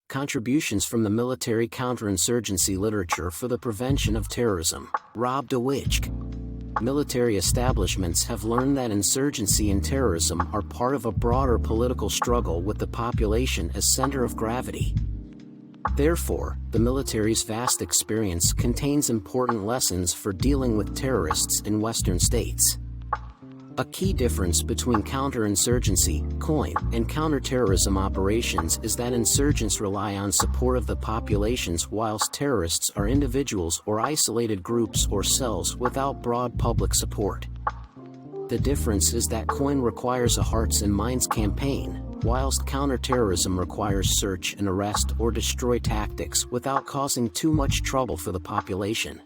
Contributions from the Military Counterinsurgency Literature for the Prevention of Terrorism, Rob de Wijk. Military establishments have learned that insurgency and terrorism are part of a broader political struggle with the population as center of gravity. Therefore, the military's vast experience contains important lessons for dealing with terrorists in Western states. A key difference between counterinsurgency, COIN, and counterterrorism operations is that insurgents rely on support of the populations whilst terrorists are individuals or isolated groups or cells without broad public support. The difference is that COIN requires a hearts and minds campaign, whilst counterterrorism requires search and arrest or destroy tactics without causing too much trouble for the population.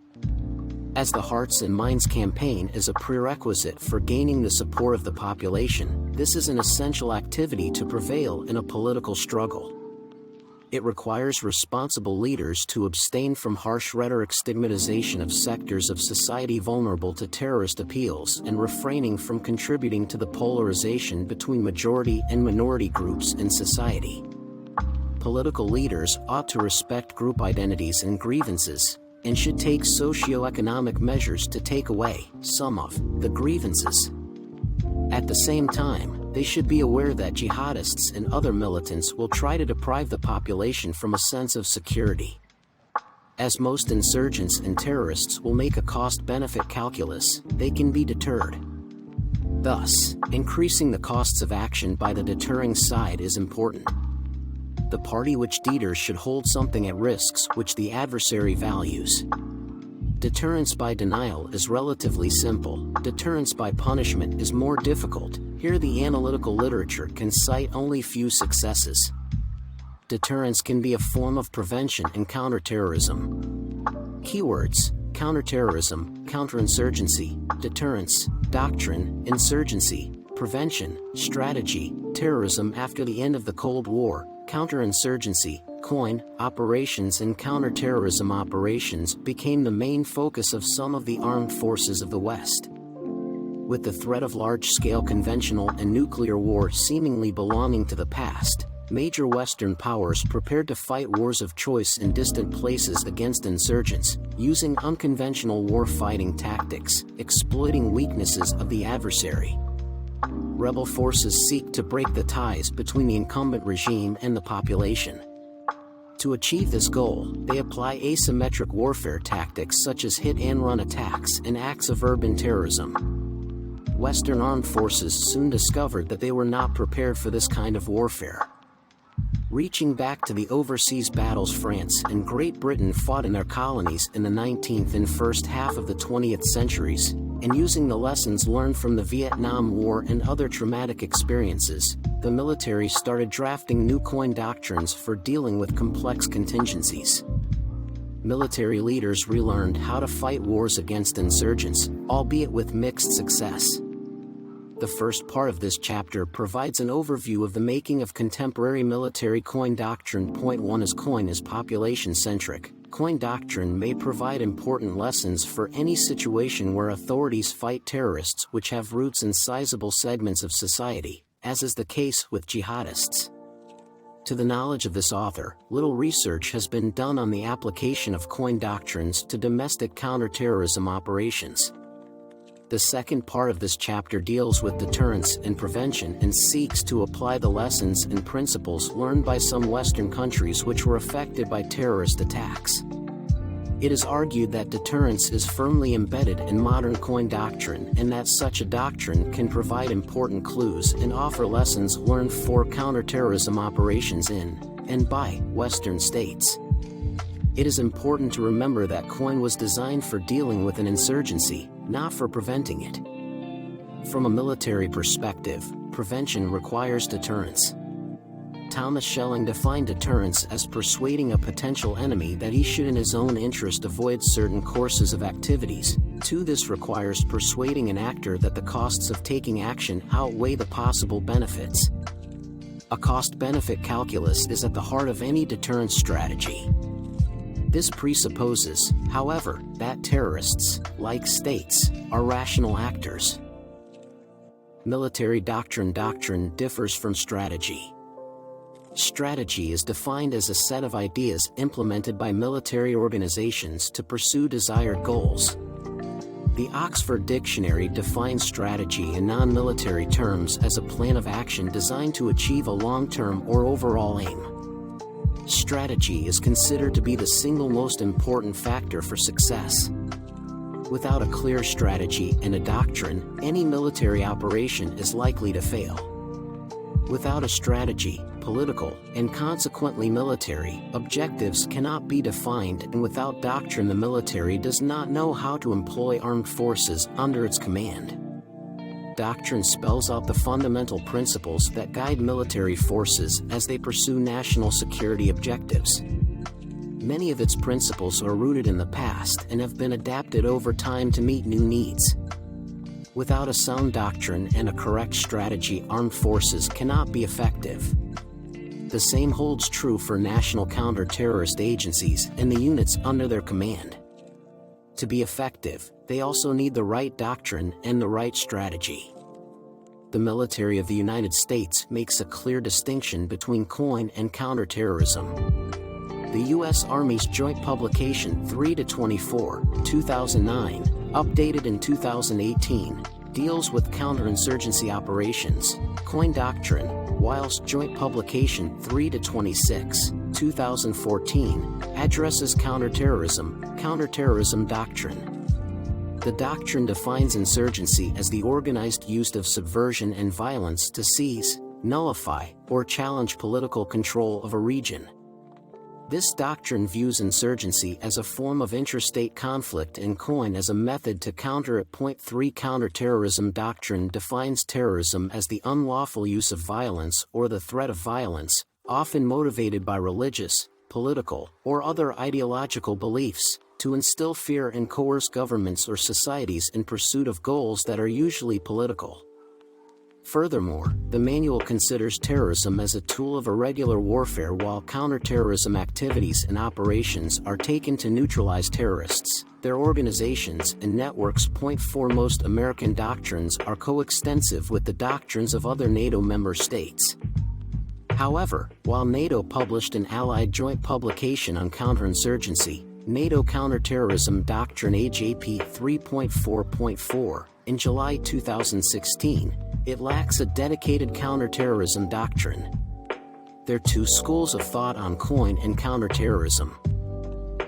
As the Hearts and Minds campaign is a prerequisite for gaining the support of the population, this is an essential activity to prevail in a political struggle. It requires responsible leaders to abstain from harsh rhetoric stigmatization of sectors of society vulnerable to terrorist appeals and refraining from contributing to the polarization between majority and minority groups in society. Political leaders ought to respect group identities and grievances, and should take socio-economic measures to take away some of the grievances. At the same time, they should be aware that jihadists and other militants will try to deprive the population from a sense of security. As most insurgents and terrorists will make a cost-benefit calculus, they can be deterred. Thus, increasing the costs of action by the deterring side is important. The party which deters should hold something at risks which the adversary values. Deterrence by denial is relatively simple. Deterrence by punishment is more difficult. Here the analytical literature can cite only few successes. Deterrence can be a form of prevention in counterterrorism. Keywords: counterterrorism, counterinsurgency, deterrence, doctrine, insurgency, prevention, strategy, terrorism after the end of the Cold War, counterinsurgency, COIN, operations and counterterrorism operations became the main focus of some of the armed forces of the West. With the threat of large-scale conventional and nuclear war seemingly belonging to the past, major Western powers prepared to fight wars of choice in distant places against insurgents, using unconventional war-fighting tactics, exploiting weaknesses of the adversary. Rebel forces seek to break the ties between the incumbent regime and the population. To achieve this goal, they apply asymmetric warfare tactics such as hit-and-run attacks and acts of urban terrorism. Western armed forces soon discovered that they were not prepared for this kind of warfare. Reaching back to the overseas battles France and Great Britain fought in their colonies in the 19th and first half of the 20th centuries, and using the lessons learned from the Vietnam War and other traumatic experiences, the military started drafting new COIN doctrines for dealing with complex contingencies. Military leaders relearned how to fight wars against insurgents, albeit with mixed success. The first part of this chapter provides an overview of the making of contemporary military COIN doctrine. Point 1 is COIN is population-centric. COIN doctrine may provide important lessons for any situation where authorities fight terrorists which have roots in sizable segments of society, as is the case with jihadists. To the knowledge of this author, little research has been done on the application of COIN doctrines to domestic counterterrorism operations. The second part of this chapter deals with deterrence and prevention and seeks to apply the lessons and principles learned by some Western countries which were affected by terrorist attacks. It is argued that deterrence is firmly embedded in modern COIN doctrine and that such a doctrine can provide important clues and offer lessons learned for counterterrorism operations in and by Western states. It is important to remember that COIN was designed for dealing with an insurgency, not for preventing it. From a military perspective, prevention requires deterrence. Thomas Schelling defined deterrence as persuading a potential enemy that he should in his own interest avoid certain courses of activities. 2. This requires persuading an actor that the costs of taking action outweigh the possible benefits. A cost-benefit calculus is at the heart of any deterrence strategy. This presupposes, however, that terrorists, like states, are rational actors. Military doctrine differs from strategy. Strategy is defined as a set of ideas implemented by military organizations to pursue desired goals. The Oxford Dictionary defines strategy in non-military terms as a plan of action designed to achieve a long-term or overall aim. Strategy is considered to be the single most important factor for success. Without a clear strategy and a doctrine, any military operation is likely to fail. Without a strategy, political, and consequently military, objectives cannot be defined, and without doctrine the military does not know how to employ armed forces under its command. Doctrine spells out the fundamental principles that guide military forces as they pursue national security objectives. Many of its principles are rooted in the past and have been adapted over time to meet new needs. Without a sound doctrine and a correct strategy, armed forces cannot be effective. The same holds true for national counter-terrorist agencies and the units under their command. To be effective, they also need the right doctrine and the right strategy. The military of the United States makes a clear distinction between COIN and counterterrorism. The U.S. Army's joint publication 3-24, 2009, updated in 2018, deals with counterinsurgency operations, COIN doctrine, whilst joint publication 3-26, 2014, addresses counterterrorism doctrine. The doctrine defines insurgency as the organized use of subversion and violence to seize, nullify, or challenge political control of a region. This doctrine views insurgency as a form of intrastate conflict and COIN as a method to counter it. Point 3 Counterterrorism doctrine defines terrorism as the unlawful use of violence or the threat of violence, often motivated by religious, political, or other ideological beliefs, to instill fear and coerce governments or societies in pursuit of goals that are usually political. Furthermore, the manual considers terrorism as a tool of irregular warfare, while counterterrorism activities and operations are taken to neutralize terrorists, their organizations and networks. Point 4 Most American doctrines are coextensive with the doctrines of other NATO member states. However, while NATO published an allied joint publication on counterinsurgency, NATO Counterterrorism Doctrine AJP 3.4.4, in July 2016, it lacks a dedicated counterterrorism doctrine. There are two schools of thought on COIN and counterterrorism.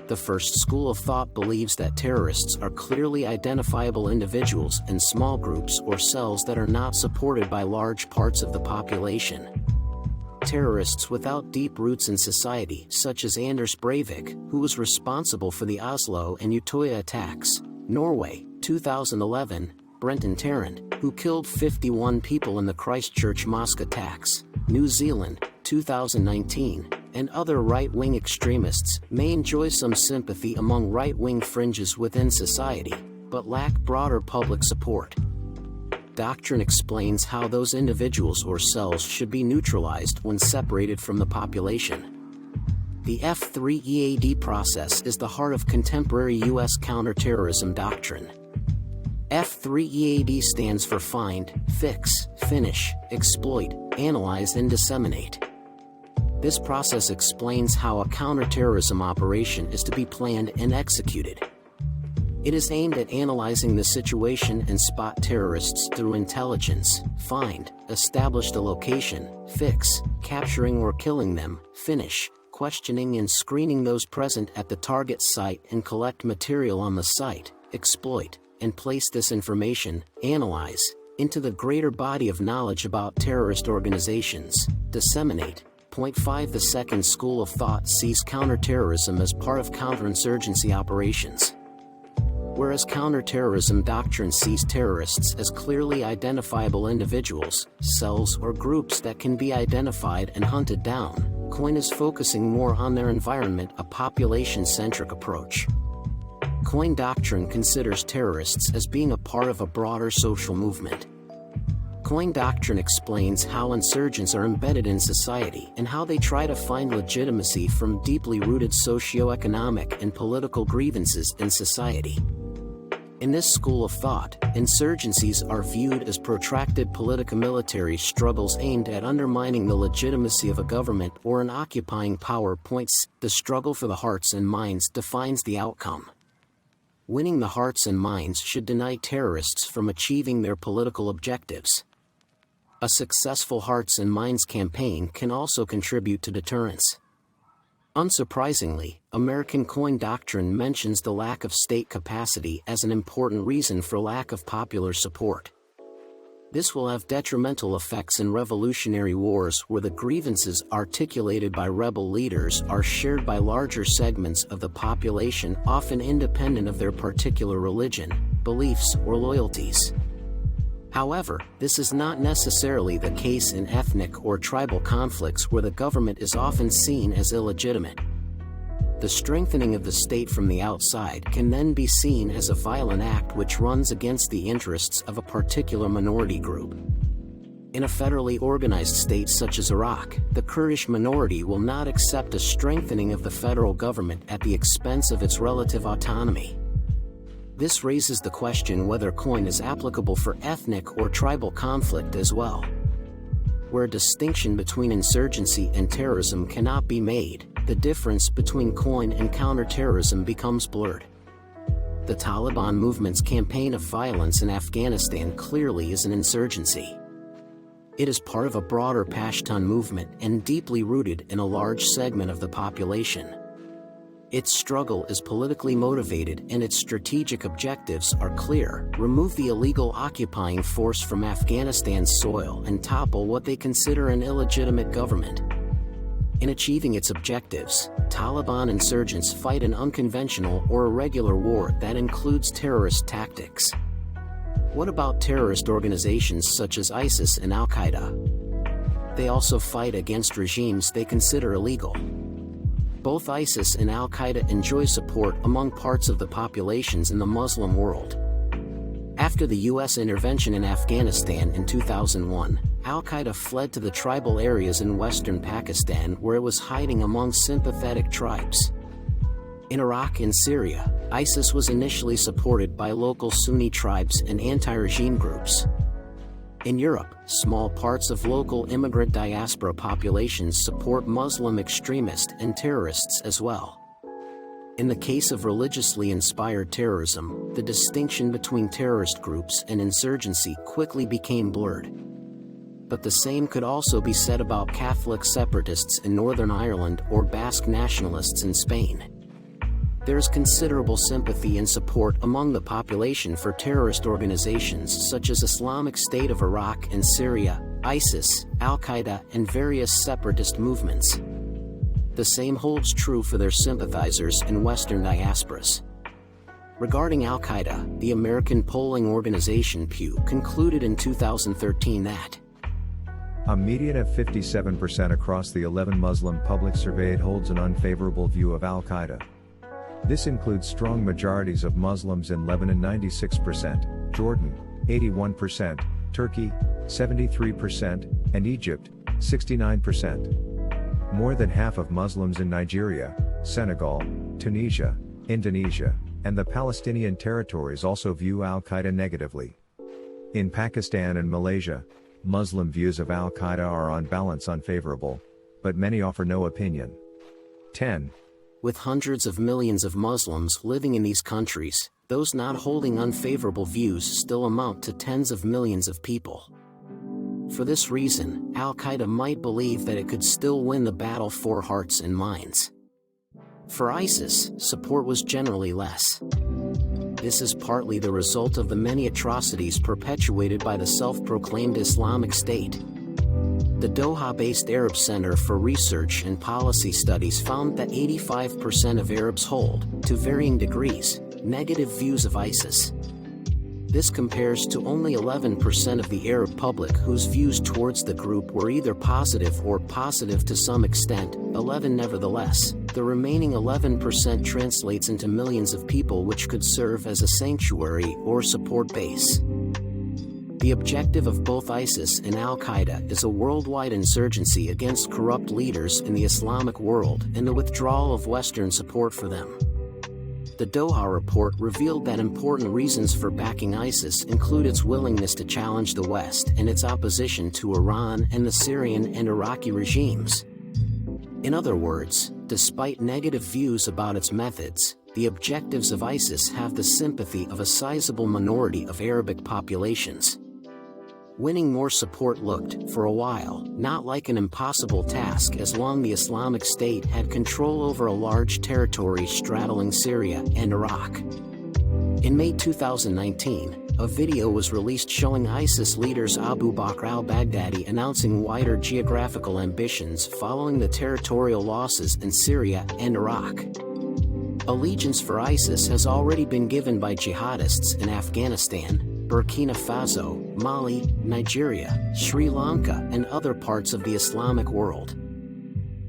The first school of thought believes that terrorists are clearly identifiable individuals and small groups or cells that are not supported by large parts of the population. Terrorists without deep roots in society, such as Anders Breivik, who was responsible for the Oslo and Utøya attacks, Norway, 2011, Brenton Tarrant, who killed 51 people in the Christchurch mosque attacks, New Zealand, 2019, and other right-wing extremists, may enjoy some sympathy among right-wing fringes within society, but lack broader public support. Doctrine explains how those individuals or cells should be neutralized when separated from the population. The F3EAD process is the heart of contemporary U.S. counterterrorism doctrine. F3EAD stands for find, fix, finish, exploit, analyze and disseminate. This process explains how a counterterrorism operation is to be planned and executed. It is aimed at analyzing the situation and spot terrorists through intelligence, find, establish the location, fix, capturing or killing them, finish, questioning and screening those present at the target site and collect material on the site, exploit, and place this information, analyze, into the greater body of knowledge about terrorist organizations, disseminate. Point 5 The second school of thought sees counterterrorism as part of counterinsurgency operations. Whereas counterterrorism doctrine sees terrorists as clearly identifiable individuals, cells or groups that can be identified and hunted down, COIN is focusing more on their environment, a population-centric approach. COIN doctrine considers terrorists as being a part of a broader social movement. COIN doctrine explains how insurgents are embedded in society and how they try to find legitimacy from deeply rooted socio-economic and political grievances in society. In this school of thought, insurgencies are viewed as protracted politico-military struggles aimed at undermining the legitimacy of a government or an occupying power. The struggle for the hearts and minds defines the outcome. Winning the hearts and minds should deny terrorists from achieving their political objectives. A successful hearts and minds campaign can also contribute to deterrence. Unsurprisingly, American coin doctrine mentions the lack of state capacity as an important reason for lack of popular support. This will have detrimental effects in revolutionary wars where the grievances articulated by rebel leaders are shared by larger segments of the population, often independent of their particular religion, beliefs, or loyalties. However, this is not necessarily the case in ethnic or tribal conflicts where the government is often seen as illegitimate. The strengthening of the state from the outside can then be seen as a violent act which runs against the interests of a particular minority group. In a federally organized state such as Iraq, the Kurdish minority will not accept a strengthening of the federal government at the expense of its relative autonomy. This raises the question whether coin is applicable for ethnic or tribal conflict as well. Where a distinction between insurgency and terrorism cannot be made, the difference between coin and counterterrorism becomes blurred. The Taliban movement's campaign of violence in Afghanistan clearly is an insurgency. It is part of a broader Pashtun movement and deeply rooted in a large segment of the population. Its struggle is politically motivated and its strategic objectives are clear: remove the illegal occupying force from Afghanistan's soil and topple what they consider an illegitimate government. In achieving its objectives, Taliban insurgents fight an unconventional or irregular war that includes terrorist tactics. What about terrorist organizations such as ISIS and Al-Qaeda? They also fight against regimes they consider illegal. Both ISIS and Al-Qaeda enjoy support among parts of the populations in the Muslim world. After the U.S. intervention in Afghanistan in 2001, Al-Qaeda fled to the tribal areas in western Pakistan where it was hiding among sympathetic tribes. In Iraq and Syria, ISIS was initially supported by local Sunni tribes and anti-regime groups. In Europe, small parts of local immigrant diaspora populations support Muslim extremists and terrorists as well. In the case of religiously inspired terrorism, the distinction between terrorist groups and insurgency quickly became blurred. But the same could also be said about Catholic separatists in Northern Ireland or Basque nationalists in Spain. There is considerable sympathy and support among the population for terrorist organizations such as Islamic State of Iraq and Syria, ISIS, Al-Qaeda, and various separatist movements. The same holds true for their sympathizers in Western diasporas. Regarding Al-Qaeda, the American polling organization Pew concluded in 2013 that a median of 57% across the 11 Muslim public surveyed holds an unfavorable view of Al-Qaeda. This includes strong majorities of Muslims in Lebanon 96%, Jordan 81%, Turkey 73%, and Egypt 69%. More than half of Muslims in Nigeria, Senegal, Tunisia, Indonesia, and the Palestinian territories also view Al-Qaeda negatively. In Pakistan and Malaysia, Muslim views of Al-Qaeda are on balance unfavorable, but many offer no opinion. 10. With hundreds of millions of Muslims living in these countries, those not holding unfavorable views still amount to tens of millions of people. For this reason, Al-Qaeda might believe that it could still win the battle for hearts and minds. For ISIS, support was generally less. This is partly the result of the many atrocities perpetuated by the self-proclaimed Islamic State. The Doha-based Arab Center for Research and Policy Studies found that 85% of Arabs hold, to varying degrees, negative views of ISIS. This compares to only 11% of the Arab public whose views towards the group were either positive or positive to some extent, 11 nevertheless. The remaining 11% translates into millions of people which could serve as a sanctuary or support base. The objective of both ISIS and Al-Qaeda is a worldwide insurgency against corrupt leaders in the Islamic world and the withdrawal of Western support for them. The Doha report revealed that important reasons for backing ISIS include its willingness to challenge the West and its opposition to Iran and the Syrian and Iraqi regimes. In other words, despite negative views about its methods, the objectives of ISIS have the sympathy of a sizable minority of Arabic populations. Winning more support looked, for a while, not like an impossible task as long the Islamic State had control over a large territory straddling Syria and Iraq. In May 2019, a video was released showing ISIS leaders Abu Bakr al-Baghdadi announcing wider geographical ambitions following the territorial losses in Syria and Iraq. Allegiance for ISIS has already been given by jihadists in Afghanistan, Burkina Faso, Mali, Nigeria, Sri Lanka, and other parts of the Islamic world.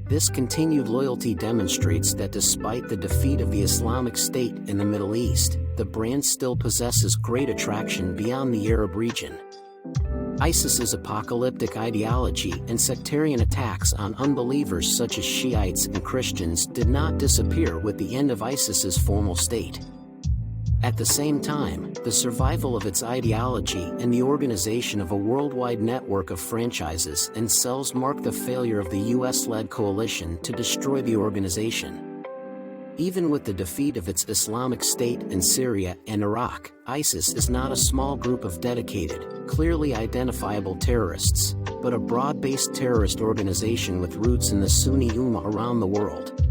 This continued loyalty demonstrates that despite the defeat of the Islamic State in the Middle East, the brand still possesses great attraction beyond the Arab region. ISIS's apocalyptic ideology and sectarian attacks on unbelievers such as Shiites and Christians did not disappear with the end of ISIS's formal state. At the same time, the survival of its ideology and the organization of a worldwide network of franchises and cells mark the failure of the US-led coalition to destroy the organization. Even with the defeat of its Islamic State in Syria and Iraq, ISIS is not a small group of dedicated, clearly identifiable terrorists, but a broad-based terrorist organization with roots in the Sunni Ummah around the world.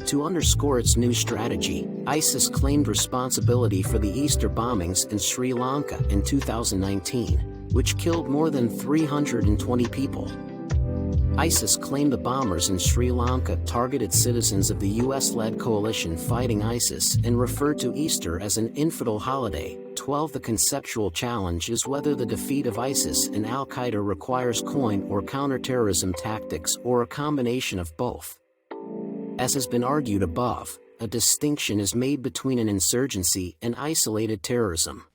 To underscore its new strategy, ISIS claimed responsibility for the Easter bombings in Sri Lanka in 2019, which killed more than 320 people. ISIS claimed the bombers in Sri Lanka targeted citizens of the US-led coalition fighting ISIS and referred to Easter as an infidel holiday. 12. The conceptual challenge is whether the defeat of ISIS and Al-Qaeda requires coin or counterterrorism tactics or a combination of both. As has been argued above, a distinction is made between an insurgency and isolated terrorism.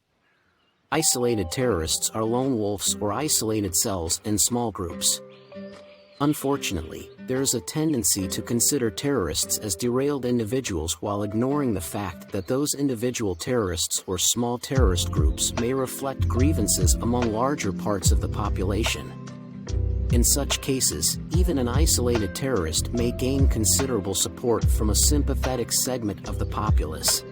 Isolated terrorists are lone wolves or isolated cells in small groups. Unfortunately, there is a tendency to consider terrorists as derailed individuals while ignoring the fact that those individual terrorists or small terrorist groups may reflect grievances among larger parts of the population. In such cases, even an isolated terrorist may gain considerable support from a sympathetic segment of the populace.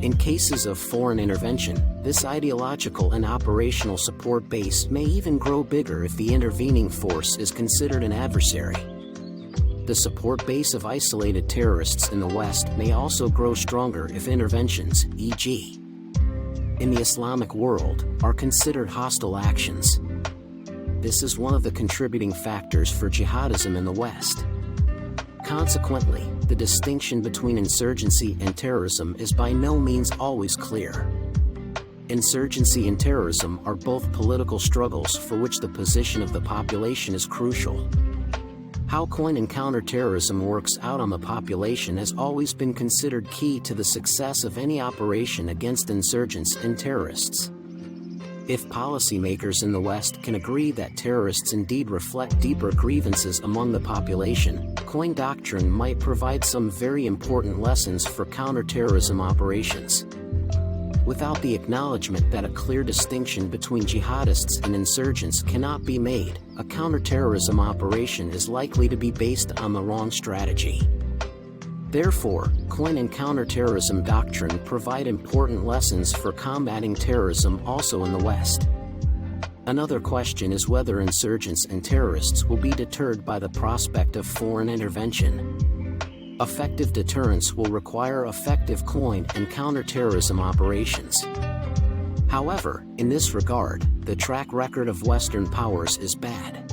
In cases of foreign intervention, this ideological and operational support base may even grow bigger if the intervening force is considered an adversary. The support base of isolated terrorists in the West may also grow stronger if interventions, e.g., in the Islamic world, are considered hostile actions. This is one of the contributing factors for jihadism in the West. Consequently, the distinction between insurgency and terrorism is by no means always clear. Insurgency and terrorism are both political struggles for which the position of the population is crucial. How coin and counterterrorism works out on the population has always been considered key to the success of any operation against insurgents and terrorists. If policymakers in the West can agree that terrorists indeed reflect deeper grievances among the population, coin doctrine might provide some very important lessons for counterterrorism operations. Without the acknowledgement that a clear distinction between jihadists and insurgents cannot be made, a counterterrorism operation is likely to be based on the wrong strategy. Therefore, coin and counterterrorism doctrine provide important lessons for combating terrorism also in the West. Another question is whether insurgents and terrorists will be deterred by the prospect of foreign intervention. Effective deterrence will require effective coin and counterterrorism operations. However, in this regard, the track record of Western powers is bad.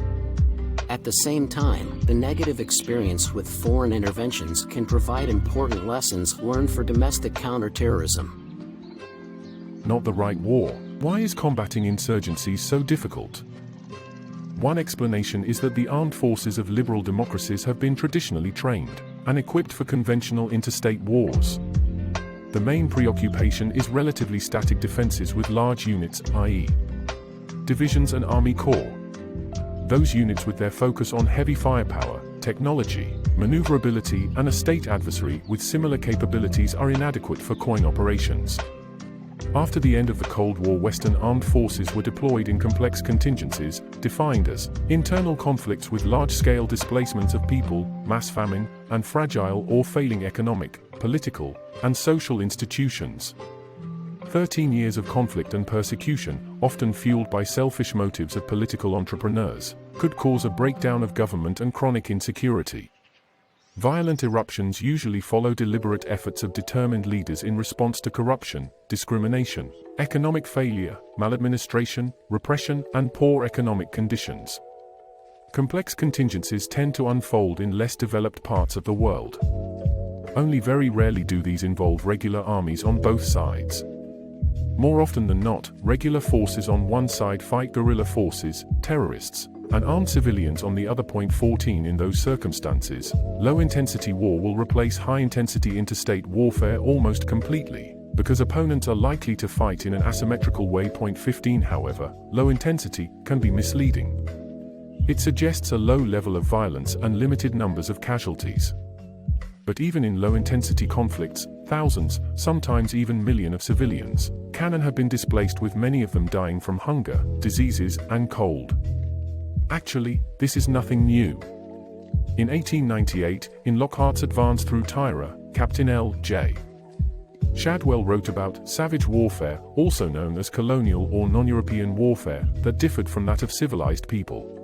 At the same time, the negative experience with foreign interventions can provide important lessons learned for domestic counterterrorism. Not the right war. Why is combating insurgencies so difficult? One explanation is that the armed forces of liberal democracies have been traditionally trained and equipped for conventional interstate wars. The main preoccupation is relatively static defenses with large units, i.e., divisions and army corps. Those units with their focus on heavy firepower, technology, maneuverability, and a state adversary with similar capabilities are inadequate for COIN operations. After the end of the Cold War, Western armed forces were deployed in complex contingencies, defined as internal conflicts with large-scale displacements of people, mass famine, and fragile or failing economic, political, and social institutions. 13 years of conflict and persecution, often fueled by selfish motives of political entrepreneurs, could cause a breakdown of government and chronic insecurity. Violent eruptions usually follow deliberate efforts of determined leaders in response to corruption, discrimination, economic failure, maladministration, repression, and poor economic conditions. Complex contingencies tend to unfold in less developed parts of the world. Only very rarely do these involve regular armies on both sides. More often than not, regular forces on one side fight guerrilla forces, terrorists, and armed civilians on the other. 14 In those circumstances, low-intensity war will replace high-intensity interstate warfare almost completely, because opponents are likely to fight in an asymmetrical way. 15 However, low intensity can be misleading. It suggests a low level of violence and limited numbers of casualties. But even in low-intensity conflicts, thousands, sometimes even millions of civilians can and have been displaced, with many of them dying from hunger, diseases, and cold. Actually, this is nothing new. In 1898, in Lockhart's Advance Through Tyre, Captain L.J. Shadwell wrote about savage warfare, also known as colonial or non-European warfare, that differed from that of civilized people.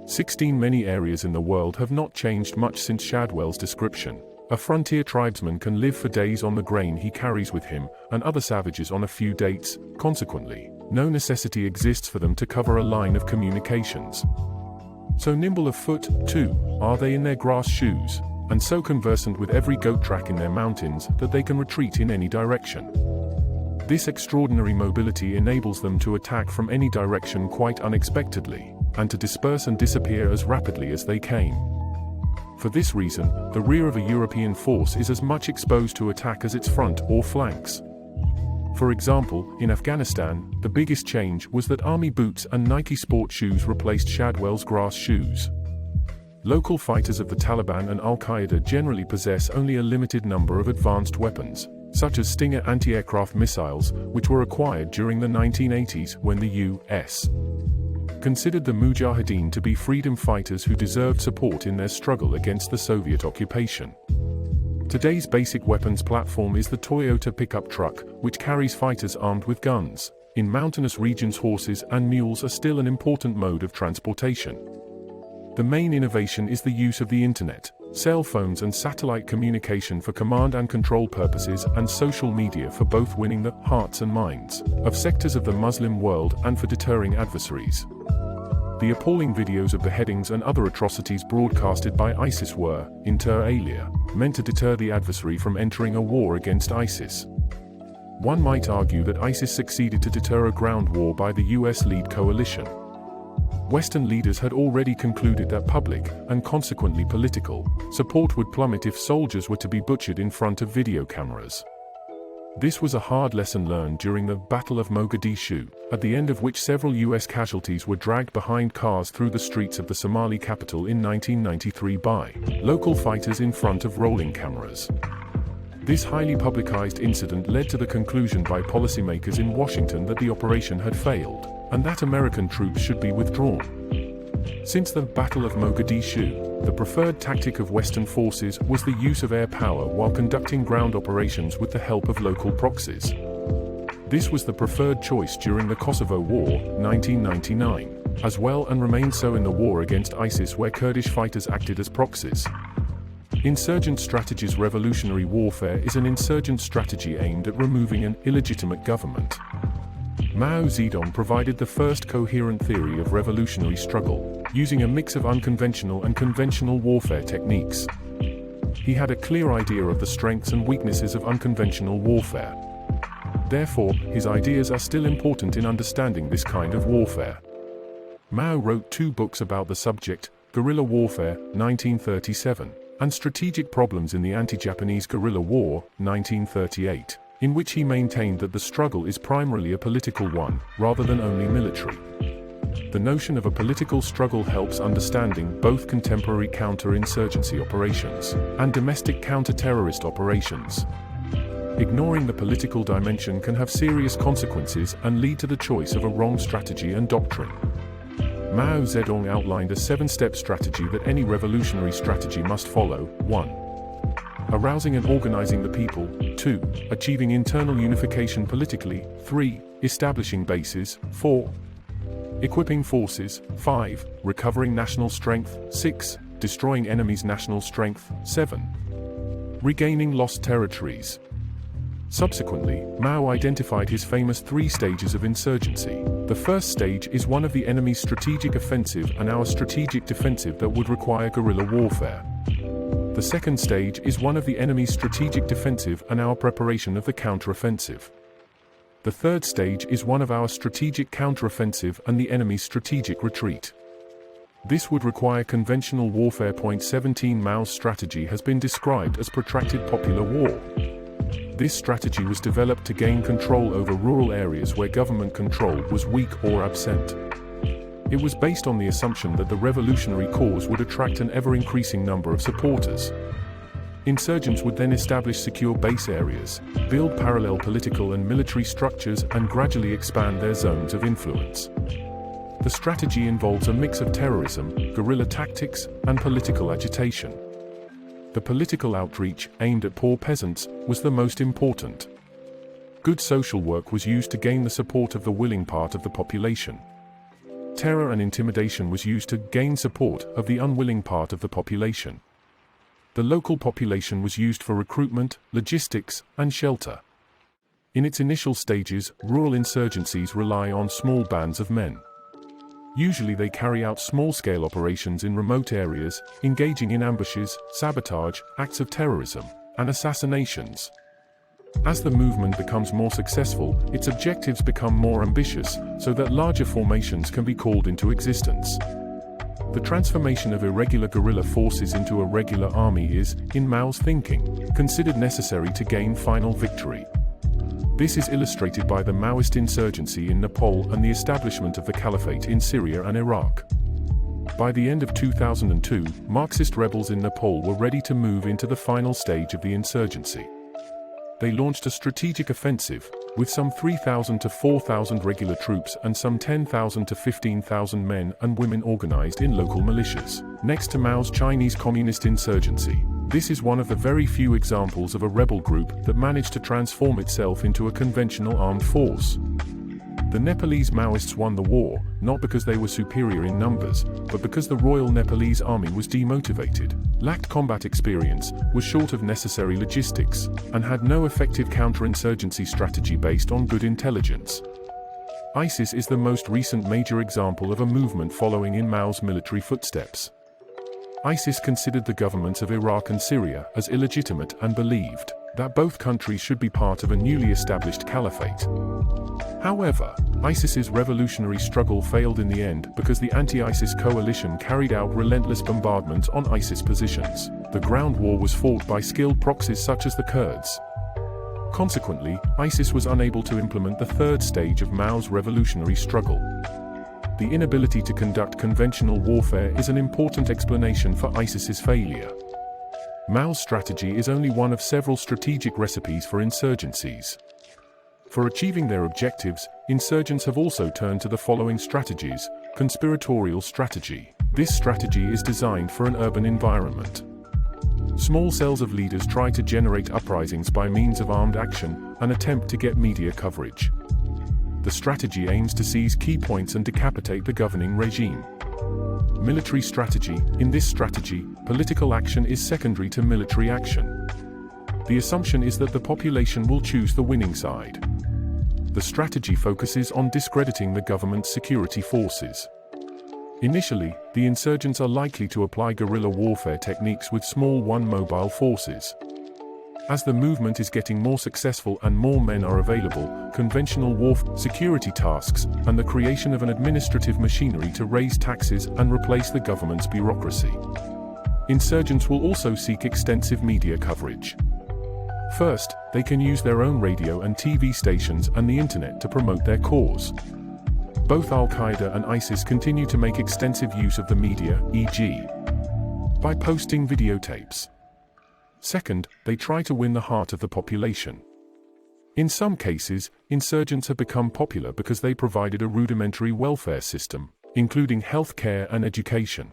16 Many areas in the world have not changed much since Shadwell's description. A frontier tribesman can live for days on the grain he carries with him, and other savages on a few dates. Consequently, no necessity exists for them to cover a line of communications. So nimble of foot, too, are they in their grass shoes, and so conversant with every goat track in their mountains that they can retreat in any direction. This extraordinary mobility enables them to attack from any direction quite unexpectedly, and to disperse and disappear as rapidly as they came. For this reason, the rear of a European force is as much exposed to attack as its front or flanks. For example, in Afghanistan, the biggest change was that army boots and Nike sport shoes replaced Shadwell's grass shoes. Local fighters of the Taliban and Al-Qaeda generally possess only a limited number of advanced weapons, such as Stinger anti-aircraft missiles, which were acquired during the 1980s when the U.S. considered the Mujahideen to be freedom fighters who deserved support in their struggle against the Soviet occupation. Today's basic weapons platform is the Toyota pickup truck, which carries fighters armed with guns. In mountainous regions, horses and mules are still an important mode of transportation. The main innovation is the use of the internet, cell phones and satellite communication for command and control purposes, and social media for both winning the hearts and minds of sectors of the Muslim world and for deterring adversaries. The appalling videos of beheadings and other atrocities broadcasted by ISIS were, inter alia, meant to deter the adversary from entering a war against ISIS. One might argue that ISIS succeeded to deter a ground war by the US-led coalition. Western leaders had already concluded that public, and consequently political, support would plummet if soldiers were to be butchered in front of video cameras. This was a hard lesson learned during the Battle of Mogadishu, at the end of which several US casualties were dragged behind cars through the streets of the Somali capital in 1993 by local fighters in front of rolling cameras. This highly publicized incident led to the conclusion by policymakers in Washington that the operation had failed, and that American troops should be withdrawn. Since the Battle of Mogadishu, the preferred tactic of Western forces was the use of air power while conducting ground operations with the help of local proxies. This was the preferred choice during the Kosovo War, 1999, as well, and remained so in the war against ISIS, where Kurdish fighters acted as proxies. Insurgent strategies. Revolutionary warfare is an insurgent strategy aimed at removing an illegitimate government. Mao Zedong provided the first coherent theory of revolutionary struggle, using a mix of unconventional and conventional warfare techniques. He had a clear idea of the strengths and weaknesses of unconventional warfare. Therefore, his ideas are still important in understanding this kind of warfare. Mao wrote 2 books about the subject, Guerrilla Warfare, 1937, and Strategic Problems in the Anti-Japanese Guerrilla War, 1938. In which he maintained that the struggle is primarily a political one, rather than only military. The notion of a political struggle helps understanding both contemporary counterinsurgency operations and domestic counterterrorist operations. Ignoring the political dimension can have serious consequences and lead to the choice of a wrong strategy and doctrine. Mao Zedong outlined a 7-step strategy that any revolutionary strategy must follow. 1. Arousing and organizing the people. 2. Achieving internal unification politically. 3. Establishing bases. 4. Equipping forces. 5. Recovering national strength. 6. Destroying enemies' national strength. 7. Regaining lost territories. Subsequently, Mao identified his famous 3 stages of insurgency. The first stage is one of the enemy's strategic offensive and our strategic defensive that would require guerrilla warfare. The second stage is one of the enemy's strategic defensive and our preparation of the counteroffensive. The third stage is one of our strategic counteroffensive and the enemy's strategic retreat. This would require conventional warfare. 17 Mao's strategy has been described as protracted popular war. This strategy was developed to gain control over rural areas where government control was weak or absent. It was based on the assumption that the revolutionary cause would attract an ever-increasing number of supporters. Insurgents would then establish secure base areas, build parallel political and military structures, and gradually expand their zones of influence. The strategy involves a mix of terrorism, guerrilla tactics, and political agitation. The political outreach, aimed at poor peasants, was the most important. Good social work was used to gain the support of the willing part of the population. Terror and intimidation was used to gain support of the unwilling part of the population. The local population was used for recruitment, logistics, and shelter. In its initial stages, rural insurgencies rely on small bands of men. Usually they carry out small-scale operations in remote areas, engaging in ambushes, sabotage, acts of terrorism, and assassinations. As the movement becomes more successful, its objectives become more ambitious, so that larger formations can be called into existence. The transformation of irregular guerrilla forces into a regular army is, in Mao's thinking, considered necessary to gain final victory. This is illustrated by the Maoist insurgency in Nepal and the establishment of the caliphate in Syria and Iraq. By the end of 2002, Marxist rebels in Nepal were ready to move into the final stage of the insurgency. They launched a strategic offensive, with some 3,000 to 4,000 regular troops and some 10,000 to 15,000 men and women organized in local militias. Next to Mao's Chinese Communist insurgency, this is one of the very few examples of a rebel group that managed to transform itself into a conventional armed force. The Nepalese Maoists won the war, not because they were superior in numbers, but because the Royal Nepalese Army was demotivated, lacked combat experience, was short of necessary logistics, and had no effective counterinsurgency strategy based on good intelligence. ISIS is the most recent major example of a movement following in Mao's military footsteps. ISIS considered the governments of Iraq and Syria as illegitimate and believed that both countries should be part of a newly established caliphate. However, ISIS's revolutionary struggle failed in the end because the anti-ISIS coalition carried out relentless bombardments on ISIS positions. The ground war was fought by skilled proxies such as the Kurds. Consequently, ISIS was unable to implement the third stage of Mao's revolutionary struggle. The inability to conduct conventional warfare is an important explanation for ISIS's failure. Mao's strategy is only one of several strategic recipes for insurgencies. For achieving their objectives, insurgents have also turned to the following strategies. Conspiratorial strategy. This strategy is designed for an urban environment. Small cells of leaders try to generate uprisings by means of armed action and attempt to get media coverage. The strategy aims to seize key points and decapitate the governing regime. Military strategy. In this strategy, political action is secondary to military action. The assumption is that the population will choose the winning side. The strategy focuses on discrediting the government's security forces. Initially, the insurgents are likely to apply guerrilla warfare techniques with small mobile forces. As the movement is getting more successful and more men are available, conventional warfare, security tasks, and the creation of an administrative machinery to raise taxes and replace the government's bureaucracy. Insurgents will also seek extensive media coverage. First, they can use their own radio and TV stations and the internet to promote their cause. Both Al-Qaeda and ISIS continue to make extensive use of the media, e.g., by posting videotapes. Second, they try to win the heart of the population. In some cases, insurgents have become popular because they provided a rudimentary welfare system, including health care and education.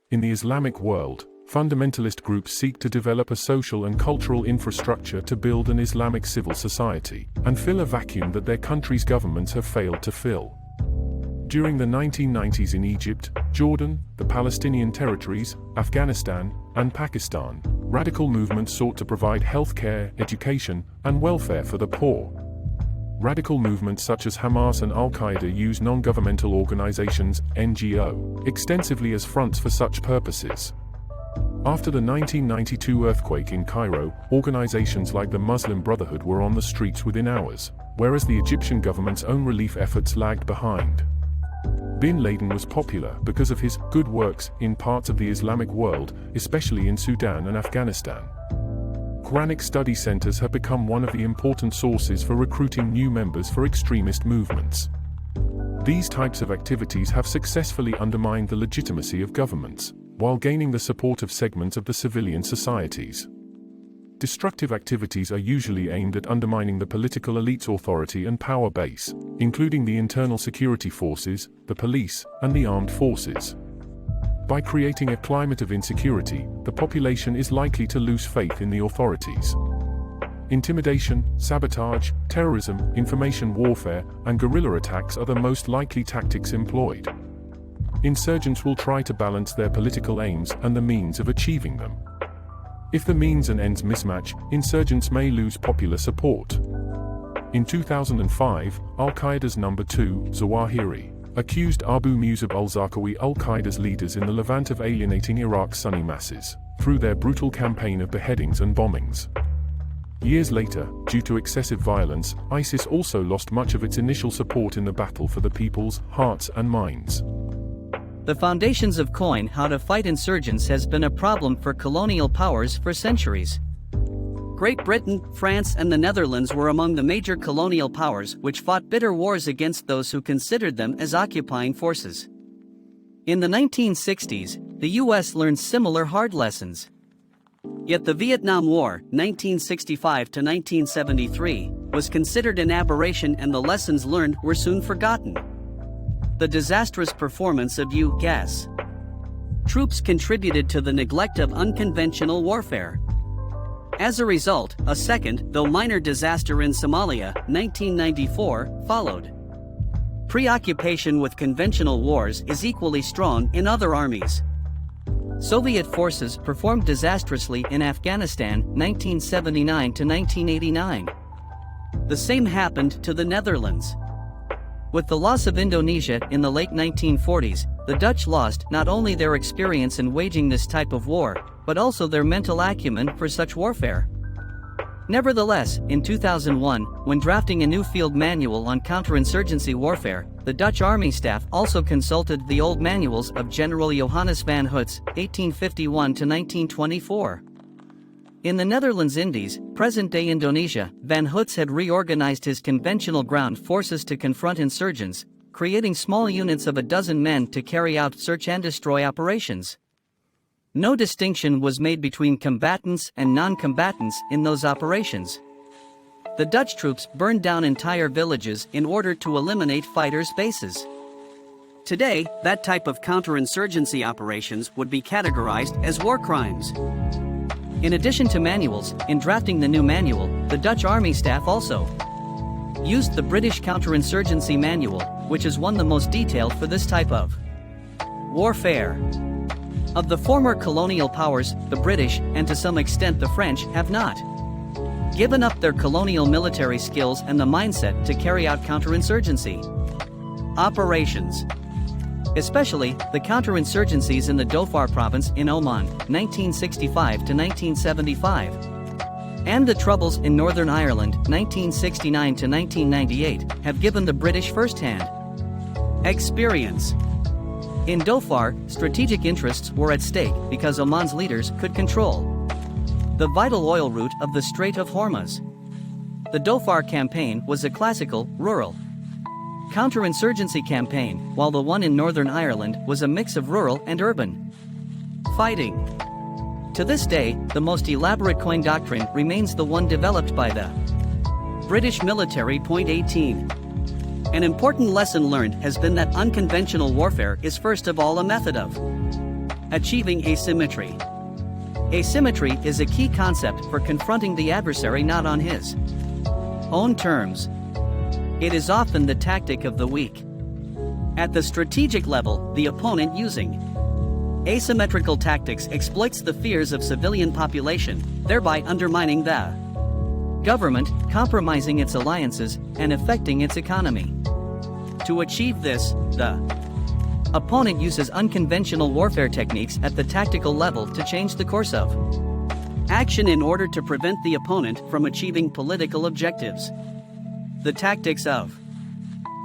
In the Islamic world, fundamentalist groups seek to develop a social and cultural infrastructure to build an Islamic civil society, and fill a vacuum that their country's governments have failed to fill. During the 1990s in Egypt, Jordan, the Palestinian territories, Afghanistan, and Pakistan, radical movements sought to provide health care, education, and welfare for the poor. Radical movements such as Hamas and Al-Qaeda use non-governmental organizations, NGO, extensively as fronts for such purposes. After the 1992 earthquake in Cairo, organizations like the Muslim Brotherhood were on the streets within hours, whereas the Egyptian government's own relief efforts lagged behind. Bin Laden was popular because of his good works in parts of the Islamic world, especially in Sudan and Afghanistan. Quranic study centers have become one of the important sources for recruiting new members for extremist movements. These types of activities have successfully undermined the legitimacy of governments, while gaining the support of segments of the civilian societies. Destructive activities are usually aimed at undermining the political elite's authority and power base, including the internal security forces, the police, and the armed forces. By creating a climate of insecurity, the population is likely to lose faith in the authorities. Intimidation, sabotage, terrorism, information warfare, and guerrilla attacks are the most likely tactics employed. Insurgents will try to balance their political aims and the means of achieving them. If the means and ends mismatch, insurgents may lose popular support. In 2005, Al-Qaeda's number 2, Zawahiri, accused Abu Musab al-Zarqawi, Al-Qaeda's leaders in the Levant, of alienating Iraq's Sunni masses through their brutal campaign of beheadings and bombings. Years later, due to excessive violence, ISIS also lost much of its initial support in the battle for the people's hearts and minds. The foundations of how to fight insurgents has been a problem for colonial powers for centuries. Great Britain, France, and the Netherlands were among the major colonial powers which fought bitter wars against those who considered them as occupying forces. In the 1960s, the US learned similar hard lessons. Yet the Vietnam War, 1965 to 1973, was considered an aberration, and the lessons learned were soon forgotten. The disastrous performance of U.S. troops contributed to the neglect of unconventional warfare. As a result, a second, though minor disaster in Somalia, 1994, followed. Preoccupation with conventional wars is equally strong in other armies. Soviet forces performed disastrously in Afghanistan, 1979 to 1989. The same happened to the Netherlands. With the loss of Indonesia in the late 1940s, the Dutch lost not only their experience in waging this type of war, but also their mental acumen for such warfare. Nevertheless, in 2001, when drafting a new field manual on counterinsurgency warfare, the Dutch Army staff also consulted the old manuals of General Johannes van Hoots, 1851 to 1924. In the Netherlands Indies, present-day Indonesia, van Hoots had reorganized his conventional ground forces to confront insurgents, creating small units of a dozen men to carry out search and destroy operations. No distinction was made between combatants and non-combatants in those operations. The Dutch troops burned down entire villages in order to eliminate fighters' bases. Today, that type of counterinsurgency operations would be categorized as war crimes. In addition to manuals, in drafting the new manual, the Dutch Army staff also used the British Counterinsurgency Manual, which is one the most detailed for this type of warfare. Of the former colonial powers, the British, and to some extent the French, have not given up their colonial military skills and the mindset to carry out counterinsurgency operations. Especially, the counterinsurgencies in the Dhofar province in Oman, 1965 to 1975. And the troubles in Northern Ireland, 1969 to 1998, have given the British first-hand experience. In Dhofar, strategic interests were at stake because Oman's leaders could control the vital oil route of the Strait of Hormuz. The Dhofar campaign was a classical, rural counterinsurgency campaign, while the one in Northern Ireland was a mix of rural and urban fighting. To this day, the most elaborate coin doctrine remains the one developed by the British military. Point 18. An important lesson learned has been that unconventional warfare is first of all a method of achieving asymmetry. Asymmetry is a key concept for confronting the adversary not on his own terms. It is often the tactic of the weak. At the strategic level, the opponent using asymmetrical tactics exploits the fears of civilian population, thereby undermining the government, compromising its alliances, and affecting its economy. To achieve this, the opponent uses unconventional warfare techniques at the tactical level to change the course of action in order to prevent the opponent from achieving political objectives. The tactics of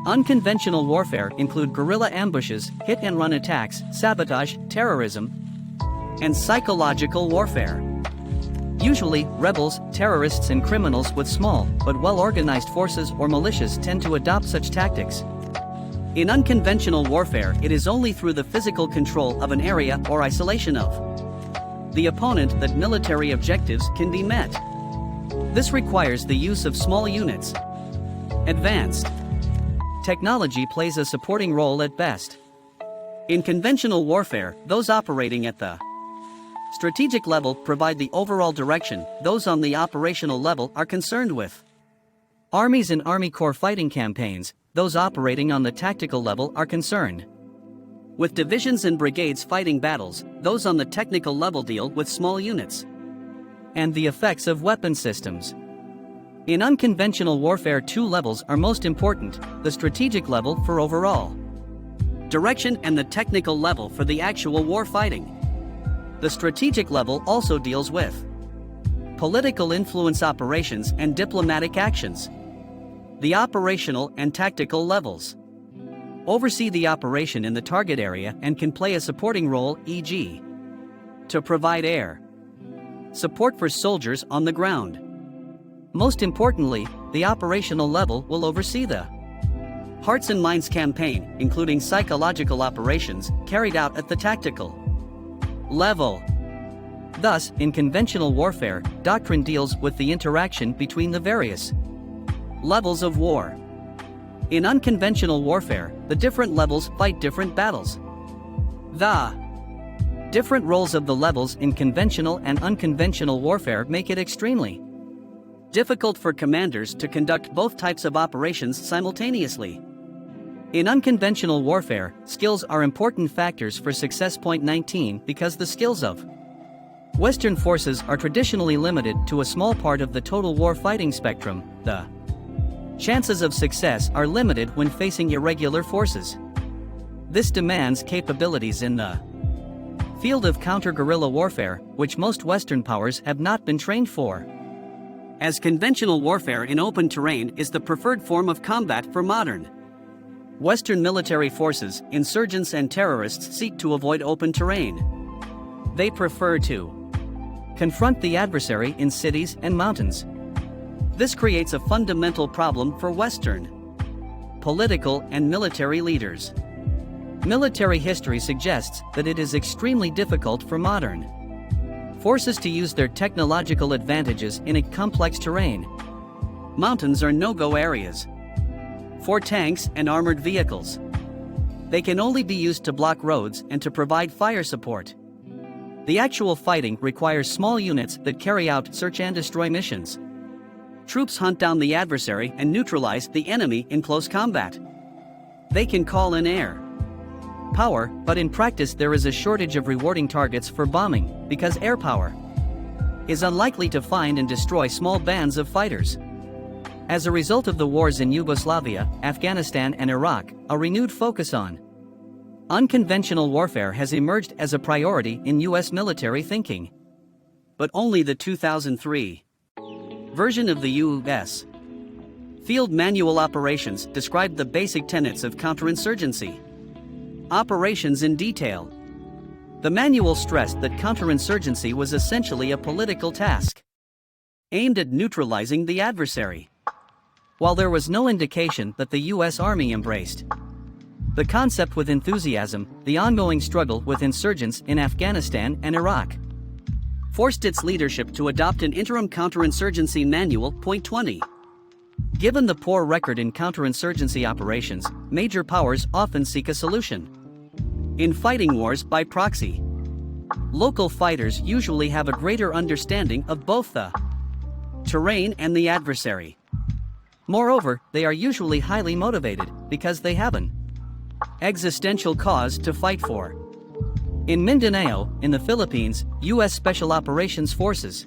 unconventional warfare include guerrilla ambushes, hit-and-run attacks, sabotage, terrorism, and psychological warfare. Usually, rebels, terrorists and criminals with small, but well-organized forces or militias tend to adopt such tactics. In unconventional warfare, it is only through the physical control of an area or isolation of the opponent that military objectives can be met. This requires the use of small units. Advanced technology plays a supporting role at best. In conventional warfare, those operating at the strategic level provide the overall direction those on the operational level are concerned with. Armies and Army Corps fighting campaigns, those operating on the tactical level are concerned with divisions and brigades fighting battles, those on the technical level deal with small units and the effects of weapon systems. In unconventional warfare, two levels are most important: the strategic level for overall direction and the technical level for the actual war fighting. The strategic level also deals with political influence operations and diplomatic actions. The operational and tactical levels oversee the operation in the target area and can play a supporting role, e.g., to provide air support for soldiers on the ground. Most importantly, the operational level will oversee the hearts and minds campaign, including psychological operations carried out at the tactical level. Thus, in conventional warfare, doctrine deals with the interaction between the various levels of war. In unconventional warfare, the different levels fight different battles. The different roles of the levels in conventional and unconventional warfare make it extremely difficult for commanders to conduct both types of operations simultaneously. In unconventional warfare, skills are important factors for success. Point 19. Because the skills of Western forces are traditionally limited to a small part of the total war fighting spectrum, the chances of success are limited when facing irregular forces. This demands capabilities in the field of counter-guerrilla warfare, which most Western powers have not been trained for. As conventional warfare in open terrain is the preferred form of combat for modern Western military forces, insurgents and terrorists seek to avoid open terrain. They prefer to confront the adversary in cities and mountains. This creates a fundamental problem for Western political and military leaders. Military history suggests that it is extremely difficult for modern forces to use their technological advantages in a complex terrain. Mountains are no-go areas for tanks and armored vehicles. They can only be used to block roads and to provide fire support. The actual fighting requires small units that carry out search and destroy missions. Troops hunt down the adversary and neutralize the enemy in close combat. They can call in air power, but in practice there is a shortage of rewarding targets for bombing, because air power is unlikely to find and destroy small bands of fighters. As a result of the wars in Yugoslavia, Afghanistan and Iraq, a renewed focus on unconventional warfare has emerged as a priority in U.S. military thinking. But only the 2003 version of the U.S. Field Manual Operations described the basic tenets of counterinsurgency operations in detail. The manual stressed that counterinsurgency was essentially a political task aimed at neutralizing the adversary. while there was no indication that the US Army embraced the concept with enthusiasm. The ongoing struggle with insurgents in Afghanistan and Iraq forced its leadership to adopt an interim counterinsurgency manual. Point 20. Given the poor record in counterinsurgency operations, major powers often seek a solution. In fighting wars by proxy, local fighters usually have a greater understanding of both the terrain and the adversary. Moreover, they are usually highly motivated because they have an existential cause to fight for. In Mindanao, in the Philippines, U.S. Special Operations Forces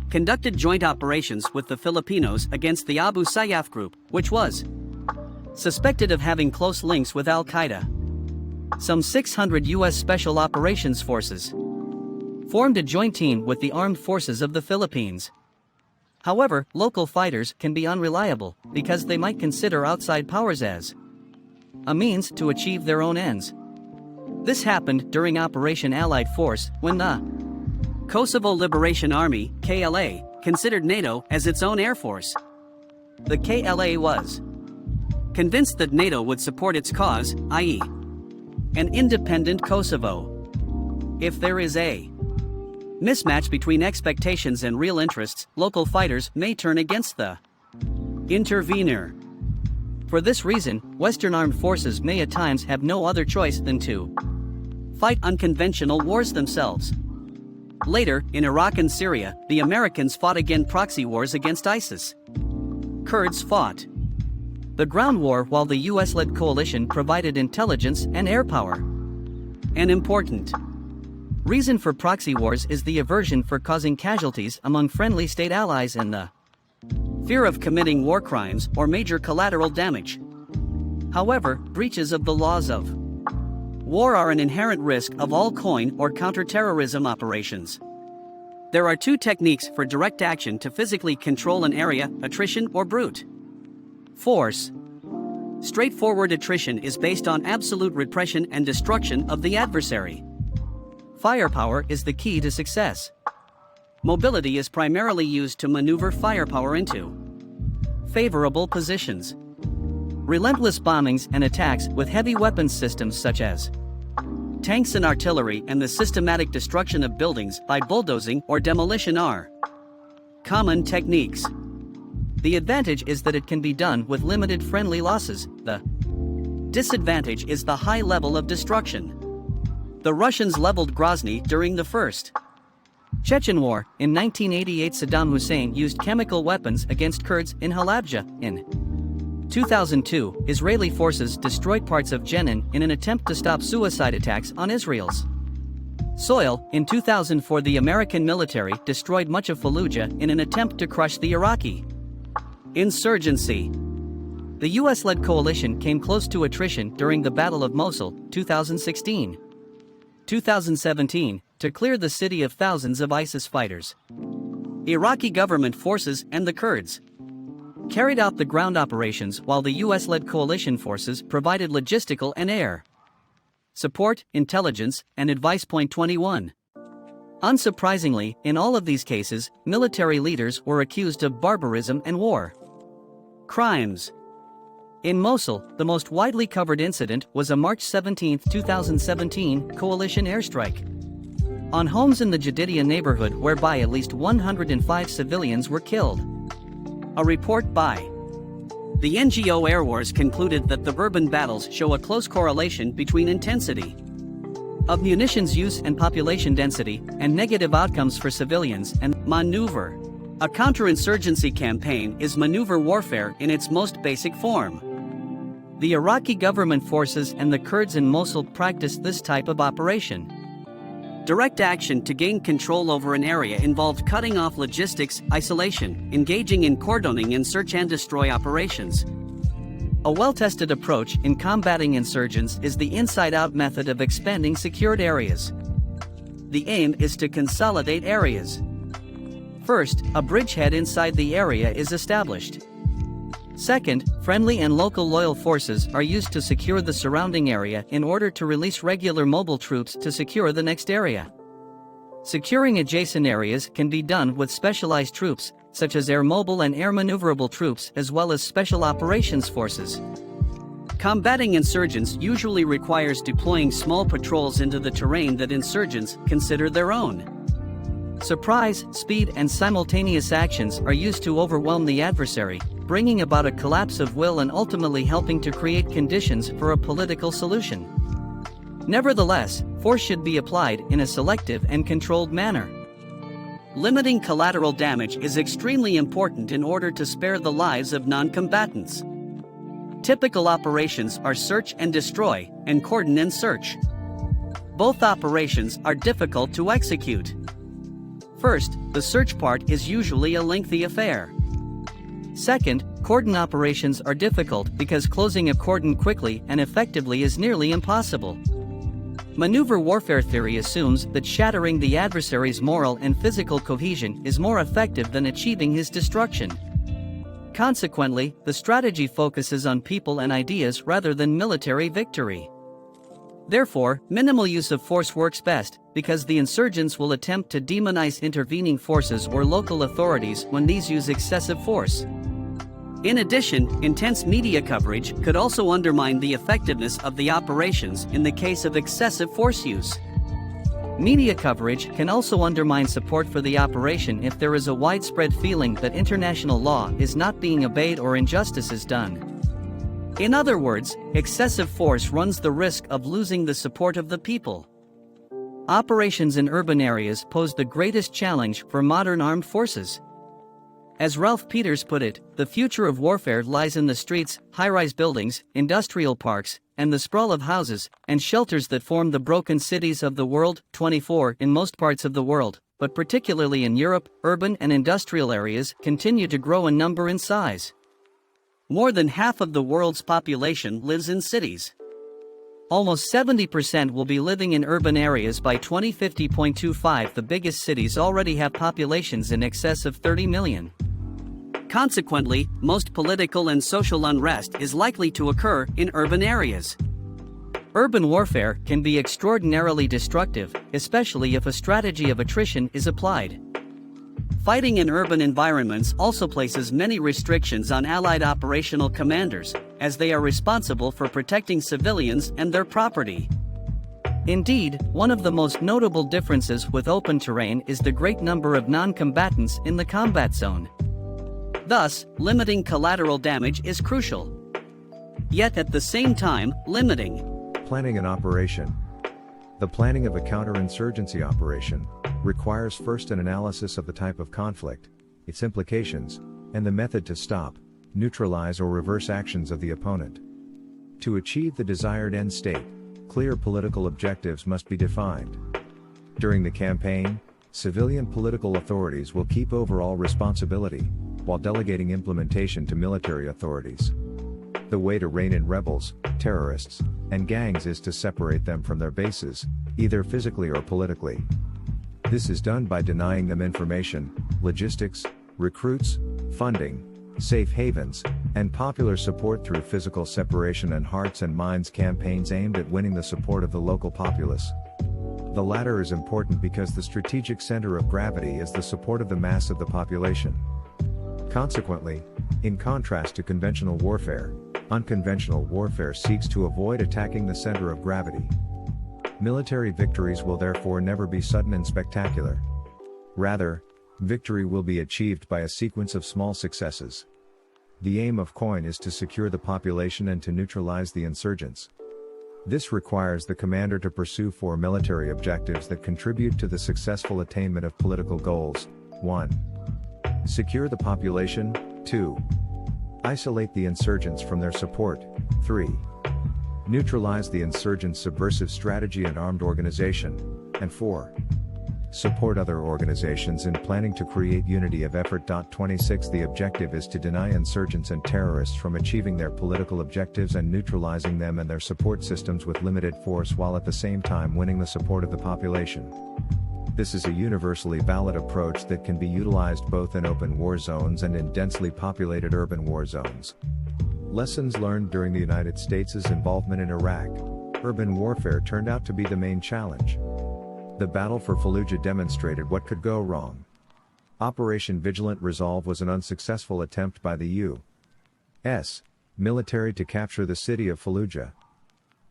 conducted joint operations with the Filipinos against the Abu Sayyaf group, which was suspected of having close links with Al-Qaeda. Some 600 U.S. Special Operations Forces formed a joint team with the armed forces of the Philippines. However, local fighters can be unreliable because they might consider outside powers as a means to achieve their own ends. This happened during Operation Allied Force when the Kosovo Liberation Army, KLA, considered NATO as its own air force. The KLA was convinced that NATO would support its cause, i.e., an independent Kosovo. If there is a mismatch between expectations and real interests, local fighters may turn against the intervener. For this reason, Western armed forces may at times have no other choice than to fight unconventional wars themselves. Later, in Iraq and Syria, the Americans fought again proxy wars against ISIS. Kurds fought the ground war while the US-led coalition provided intelligence and air power. An important reason for proxy wars is the aversion for causing casualties among friendly state allies and the fear of committing war crimes or major collateral damage. However, breaches of the laws of war are an inherent risk of all coin or counterterrorism operations. There are two techniques for direct action to physically control an area: attrition or brute force. Straightforward attrition is based on absolute repression and destruction of the adversary. Firepower is the key to success. Mobility is primarily used to maneuver firepower into favorable positions. Relentless bombings and attacks with heavy weapons systems such as tanks and artillery, and the systematic destruction of buildings by bulldozing or demolition are common techniques. The advantage is that it can be done with limited friendly losses. The disadvantage is the high level of destruction. The Russians leveled Grozny during the First Chechen War. In 1988, Saddam Hussein used chemical weapons against Kurds in Halabja. In 2002, Israeli forces destroyed parts of Jenin in an attempt to stop suicide attacks on Israel's soil. In 2004, the American military destroyed much of Fallujah in an attempt to crush the Iraqi insurgency. The US-led coalition came close to attrition during the Battle of Mosul, 2016. 2017, to clear the city of thousands of ISIS fighters. Iraqi government forces and the Kurds carried out the ground operations while the US-led coalition forces provided logistical and air support, intelligence, and advice. Point 21. Unsurprisingly, in all of these cases, military leaders were accused of barbarism and war crimes. In Mosul, the most widely covered incident was a March 17, 2017, coalition airstrike on homes in the Jadidia neighborhood whereby at least 105 civilians were killed. A report by the NGO Air Wars concluded that the urban battles show a close correlation between intensity of munitions use and population density, and negative outcomes for civilians and maneuver. A counterinsurgency campaign is maneuver warfare in its most basic form. The Iraqi government forces and the Kurds in Mosul practiced this type of operation. Direct action to gain control over an area involved cutting off logistics, isolation, engaging in cordoning and search and destroy operations. A well-tested approach in combating insurgents is the inside-out method of expanding secured areas. The aim is to consolidate areas. First, a bridgehead inside the area is established. Second, friendly and local loyal forces are used to secure the surrounding area in order to release regular mobile troops to secure the next area. Securing adjacent areas can be done with specialized troops, such as air mobile and air maneuverable troops as well as special operations forces. Combating insurgents usually requires deploying small patrols into the terrain that insurgents consider their own. Surprise, speed, and simultaneous actions are used to overwhelm the adversary, bringing about a collapse of will and ultimately helping to create conditions for a political solution. Nevertheless, force should be applied in a selective and controlled manner. Limiting collateral damage is extremely important in order to spare the lives of non-combatants. Typical operations are search and destroy, and cordon and search. Both operations are difficult to execute. First, the search part is usually a lengthy affair. Second, cordon operations are difficult because closing a cordon quickly and effectively is nearly impossible. Maneuver warfare theory assumes that shattering the adversary's moral and physical cohesion is more effective than achieving his destruction. Consequently, the strategy focuses on people and ideas rather than military victory. Therefore, minimal use of force works best, because the insurgents will attempt to demonize intervening forces or local authorities when these use excessive force. In addition, intense media coverage could also undermine the effectiveness of the operations in the case of excessive force use. Media coverage can also undermine support for the operation if there is a widespread feeling that international law is not being obeyed or injustice is done. In other words, excessive force runs the risk of losing the support of the people. Operations in urban areas pose the greatest challenge for modern armed forces. As Ralph Peters put it, the future of warfare lies in the streets, high-rise buildings, industrial parks, and the sprawl of houses and shelters that form the broken cities of the world. 24 In most parts of the world, but particularly in Europe, urban and industrial areas continue to grow in number and size. More than half of the world's population lives in cities. Almost 70% will be living in urban areas by 2050. 25 The biggest cities already have populations in excess of 30 million. Consequently, most political and social unrest is likely to occur in urban areas. Urban warfare can be extraordinarily destructive, especially if a strategy of attrition is applied. Fighting in urban environments also places many restrictions on Allied operational commanders, as they are responsible for protecting civilians and their property. Indeed, one of the most notable differences with open terrain is the great number of non-combatants in the combat zone. Thus, limiting collateral damage is crucial. Yet at the same time, limiting Planning an operation. The planning of a counterinsurgency operation requires first an analysis of the type of conflict, its implications, and the method to stop, neutralize or reverse actions of the opponent. To achieve the desired end state, clear political objectives must be defined. During the campaign, civilian political authorities will keep overall responsibility, while delegating implementation to military authorities. The way to rein in rebels, terrorists, and gangs is to separate them from their bases, either physically or politically. This is done by denying them information, logistics, recruits, funding, safe havens, and popular support through physical separation and hearts and minds campaigns aimed at winning the support of the local populace. The latter is important because the strategic center of gravity is the support of the mass of the population. Consequently, in contrast to conventional warfare, unconventional warfare seeks to avoid attacking the center of gravity. Military victories will therefore never be sudden and spectacular. Rather, victory will be achieved by a sequence of small successes. The aim of COIN is to secure the population and to neutralize the insurgents. This requires the commander to pursue 4 military objectives that contribute to the successful attainment of political goals. 1. Secure the population. 2. Isolate the insurgents from their support. 3. Neutralize the insurgents' subversive strategy and armed organization. And 4. Support other organizations in planning to create unity of effort. 26 The objective is to deny insurgents and terrorists from achieving their political objectives and neutralizing them and their support systems with limited force while at the same time winning the support of the population. This is a universally valid approach that can be utilized both in open war zones and in densely populated urban war zones. Lessons learned during the United States' involvement in Iraq. Urban warfare turned out to be the main challenge. The battle for Fallujah demonstrated what could go wrong. Operation Vigilant Resolve was an unsuccessful attempt by the U.S. military to capture the city of Fallujah.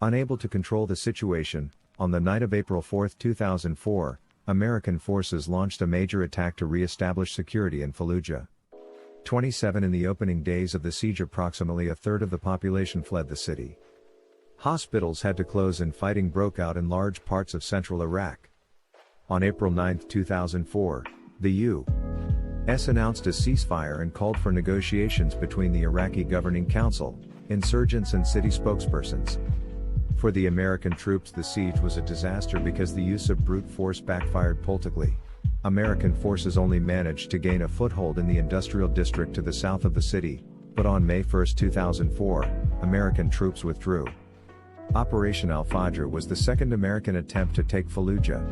Unable to control the situation, on the night of April 4, 2004, American forces launched a major attack to re-establish security in Fallujah. 27 in the opening days of the siege, approximately a third of the population fled the city. Hospitals had to close and fighting broke out in large parts of central Iraq. On April 9, 2004, the U.S. announced a ceasefire and called for negotiations between the Iraqi Governing Council, insurgents and city spokespersons. For the American troops, the siege was a disaster because the use of brute force backfired politically. American forces only managed to gain a foothold in the industrial district to the south of the city, but on May 1, 2004, American troops withdrew. Operation Al-Fajr was the second American attempt to take Fallujah.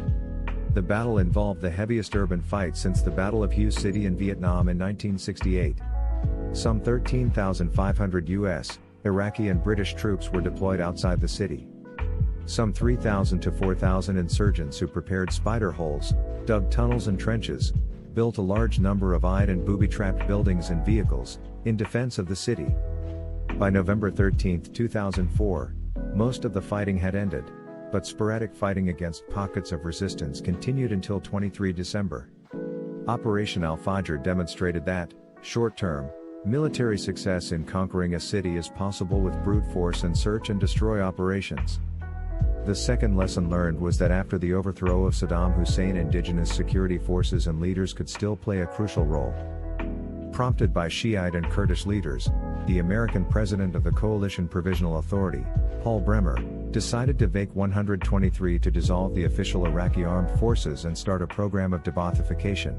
The battle involved the heaviest urban fight since the Battle of Hue City in Vietnam in 1968. Some 13,500 U.S., Iraqi and British troops were deployed outside the city. Some 3,000 to 4,000 insurgents who prepared spider holes, dug tunnels and trenches, built a large number of eyed and booby-trapped buildings and vehicles, in defense of the city. By November 13, 2004, most of the fighting had ended, but sporadic fighting against pockets of resistance continued until 23 December. Operation Al-Fajr demonstrated that, short-term, military success in conquering a city is possible with brute force and search and destroy operations. The second lesson learned was that after the overthrow of Saddam Hussein, indigenous security forces and leaders could still play a crucial role. Prompted by Shiite and Kurdish leaders, the American president of the Coalition Provisional Authority, Paul Bremer, decided to vacate 123 to dissolve the official Iraqi armed forces and start a program of de-Baathification.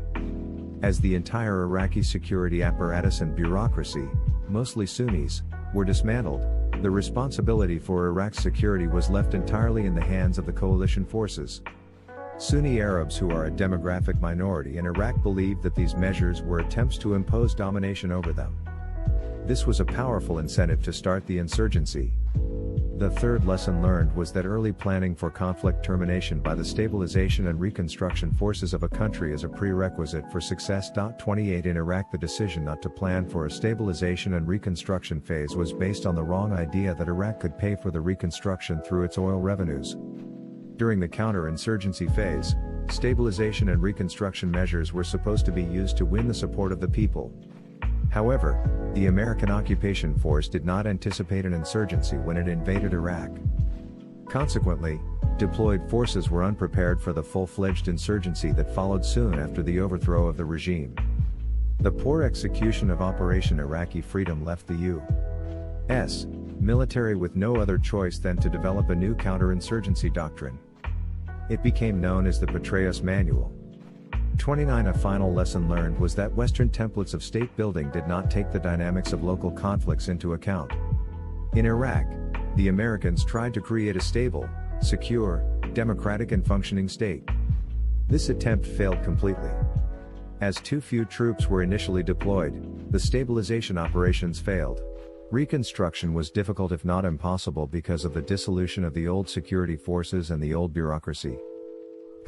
As the entire Iraqi security apparatus and bureaucracy, mostly Sunnis, were dismantled, the responsibility for Iraq's security was left entirely in the hands of the coalition forces. Sunni Arabs, who are a demographic minority in Iraq, believed that these measures were attempts to impose domination over them. This was a powerful incentive to start the insurgency. The third lesson learned was that early planning for conflict termination by the stabilization and reconstruction forces of a country is a prerequisite for success. 28 In Iraq, the decision not to plan for a stabilization and reconstruction phase was based on the wrong idea that Iraq could pay for the reconstruction through its oil revenues. During the counterinsurgency phase, stabilization and reconstruction measures were supposed to be used to win the support of the people. However, the American occupation force did not anticipate an insurgency when it invaded Iraq. Consequently, deployed forces were unprepared for the full-fledged insurgency that followed soon after the overthrow of the regime. The poor execution of Operation Iraqi Freedom left the U.S. military with no other choice than to develop a new counterinsurgency doctrine. It became known as the Preparedness Manual. 29 A final lesson learned was that Western templates of state building did not take the dynamics of local conflicts into account. In Iraq, the Americans tried to create a stable, secure, democratic and functioning state. This attempt failed completely. As too few troops were initially deployed, the stabilization operations failed. Reconstruction was difficult if not impossible because of the dissolution of the old security forces and the old bureaucracy.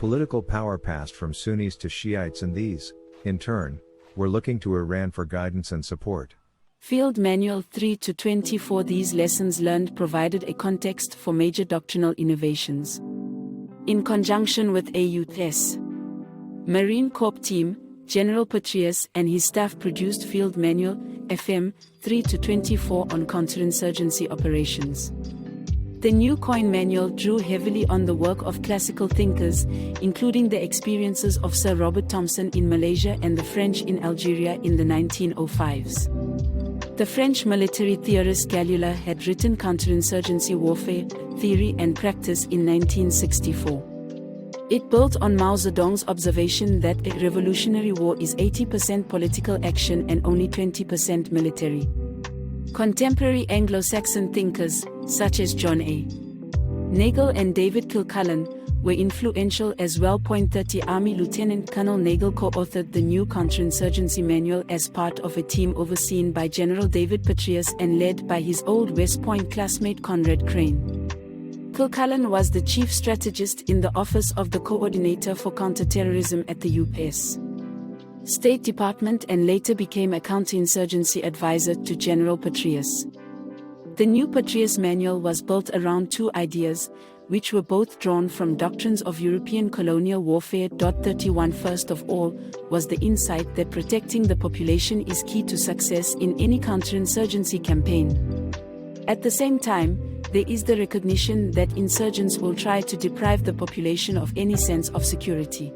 Political power passed from Sunnis to Shiites, and these, in turn, were looking to Iran for guidance and support. Field Manual 3-24. These lessons learned provided a context for major doctrinal innovations. In conjunction with a U.S. Marine Corps team, General Petraeus and his staff produced Field Manual FM 3-24 on counterinsurgency operations. The new coin manual drew heavily on the work of classical thinkers, including the experiences of Sir Robert Thomson in Malaysia and the French in Algeria in the 1905s. The French military theorist Galula had written Counterinsurgency Warfare, Theory and Practice in 1964. It built on Mao Zedong's observation that a revolutionary war is 80% political action and only 20% military. Contemporary Anglo-Saxon thinkers, such as John A. Nagel and David Kilcullen, were influential as well. 30 Army Lieutenant Colonel Nagel co-authored the new counterinsurgency manual as part of a team overseen by General David Petraeus and led by his old West Point classmate Conrad Crane. Kilcullen was the chief strategist in the Office of the Coordinator for Counterterrorism at the U.S. State Department, and later became a counterinsurgency advisor to General Petraeus. The new Petraeus manual was built around two ideas, which were both drawn from doctrines of European colonial warfare. 31 First of all, was the insight that protecting the population is key to success in any counterinsurgency campaign. At the same time, there is the recognition that insurgents will try to deprive the population of any sense of security.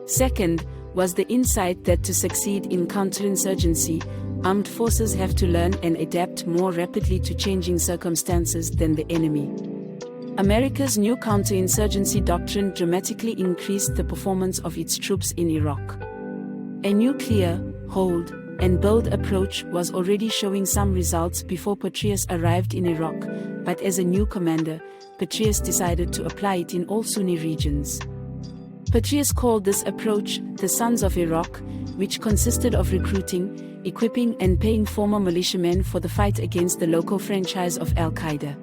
Second, was the insight that to succeed in counterinsurgency, armed forces have to learn and adapt more rapidly to changing circumstances than the enemy. America's new counterinsurgency doctrine dramatically increased the performance of its troops in Iraq. A new clear, hold, and build approach was already showing some results before Petraeus arrived in Iraq, but as a new commander, Petraeus decided to apply it in all Sunni regions. Petraeus called this approach the Sons of Iraq, which consisted of recruiting, equipping and paying former militiamen for the fight against the local franchise of Al-Qaeda.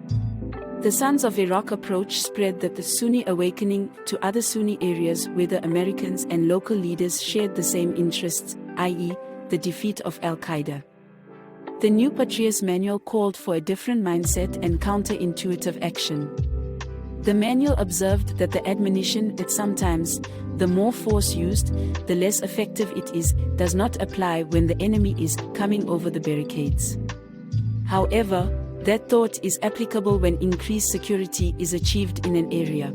The Sons of Iraq approach spread the Sunni awakening to other Sunni areas where the Americans and local leaders shared the same interests, i.e., the defeat of Al-Qaeda. The new Petraeus manual called for a different mindset and counterintuitive action. The manual observed that the admonition that sometimes, the more force used, the less effective it is, does not apply when the enemy is coming over the barricades. However, that thought is applicable when increased security is achieved in an area.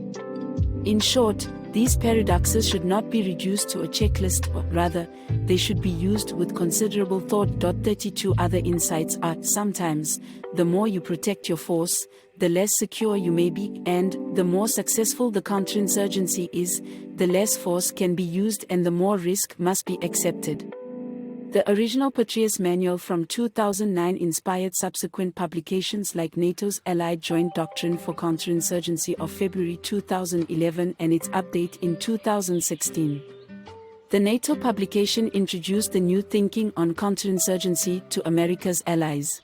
In short, these paradoxes should not be reduced to a checklist, or rather, they should be used with considerable thought. 32 Other insights are, sometimes, the more you protect your force, the less secure you may be, and the more successful the counterinsurgency is, the less force can be used and the more risk must be accepted. The original Petraeus manual from 2009 inspired subsequent publications like NATO's Allied Joint Doctrine for Counterinsurgency of February 2011 and its update in 2016. The NATO publication introduced the new thinking on counterinsurgency to America's allies.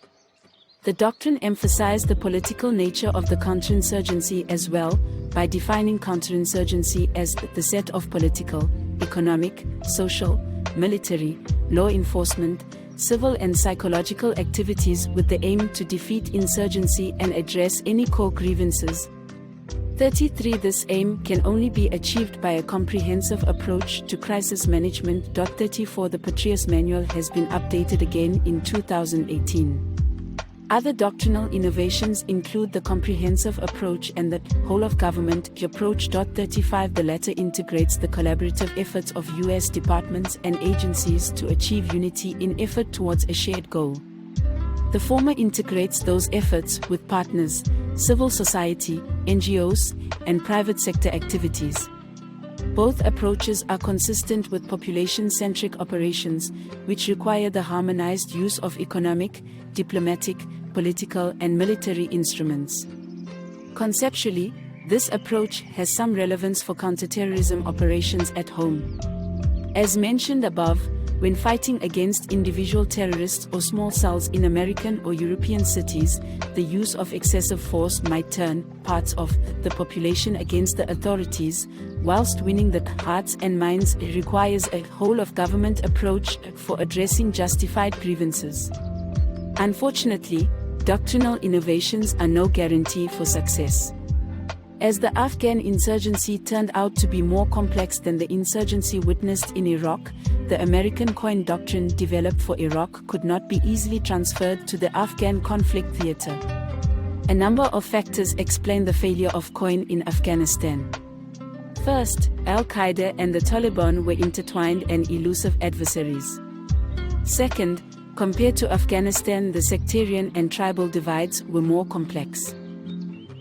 The doctrine emphasized the political nature of the counterinsurgency as well, by defining counterinsurgency as the set of political, economic, social, military, law enforcement, civil and psychological activities with the aim to defeat insurgency and address any core grievances. 33 This aim can only be achieved by a comprehensive approach to crisis management. 34 The Petraeus manual has been updated again in 2018. Other doctrinal innovations include the comprehensive approach and the whole-of-government approach. 35 The latter integrates the collaborative efforts of U.S. departments and agencies to achieve unity in effort towards a shared goal. The former integrates those efforts with partners, civil society, NGOs, and private sector activities. Both approaches are consistent with population-centric operations, which require the harmonized use of economic, diplomatic, political and military instruments. Conceptually, this approach has some relevance for counterterrorism operations at home. As mentioned above, when fighting against individual terrorists or small cells in American or European cities, the use of excessive force might turn parts of the population against the authorities, whilst winning the hearts and minds requires a whole-of-government approach for addressing justified grievances. Unfortunately, doctrinal innovations are no guarantee for success. As the Afghan insurgency turned out to be more complex than the insurgency witnessed in Iraq, the American coin doctrine developed for Iraq could not be easily transferred to the Afghan conflict theater. A number of factors explain the failure of coin in Afghanistan. First, Al-Qaeda and the Taliban were intertwined and elusive adversaries. Second, compared to Afghanistan, the sectarian and tribal divides were more complex.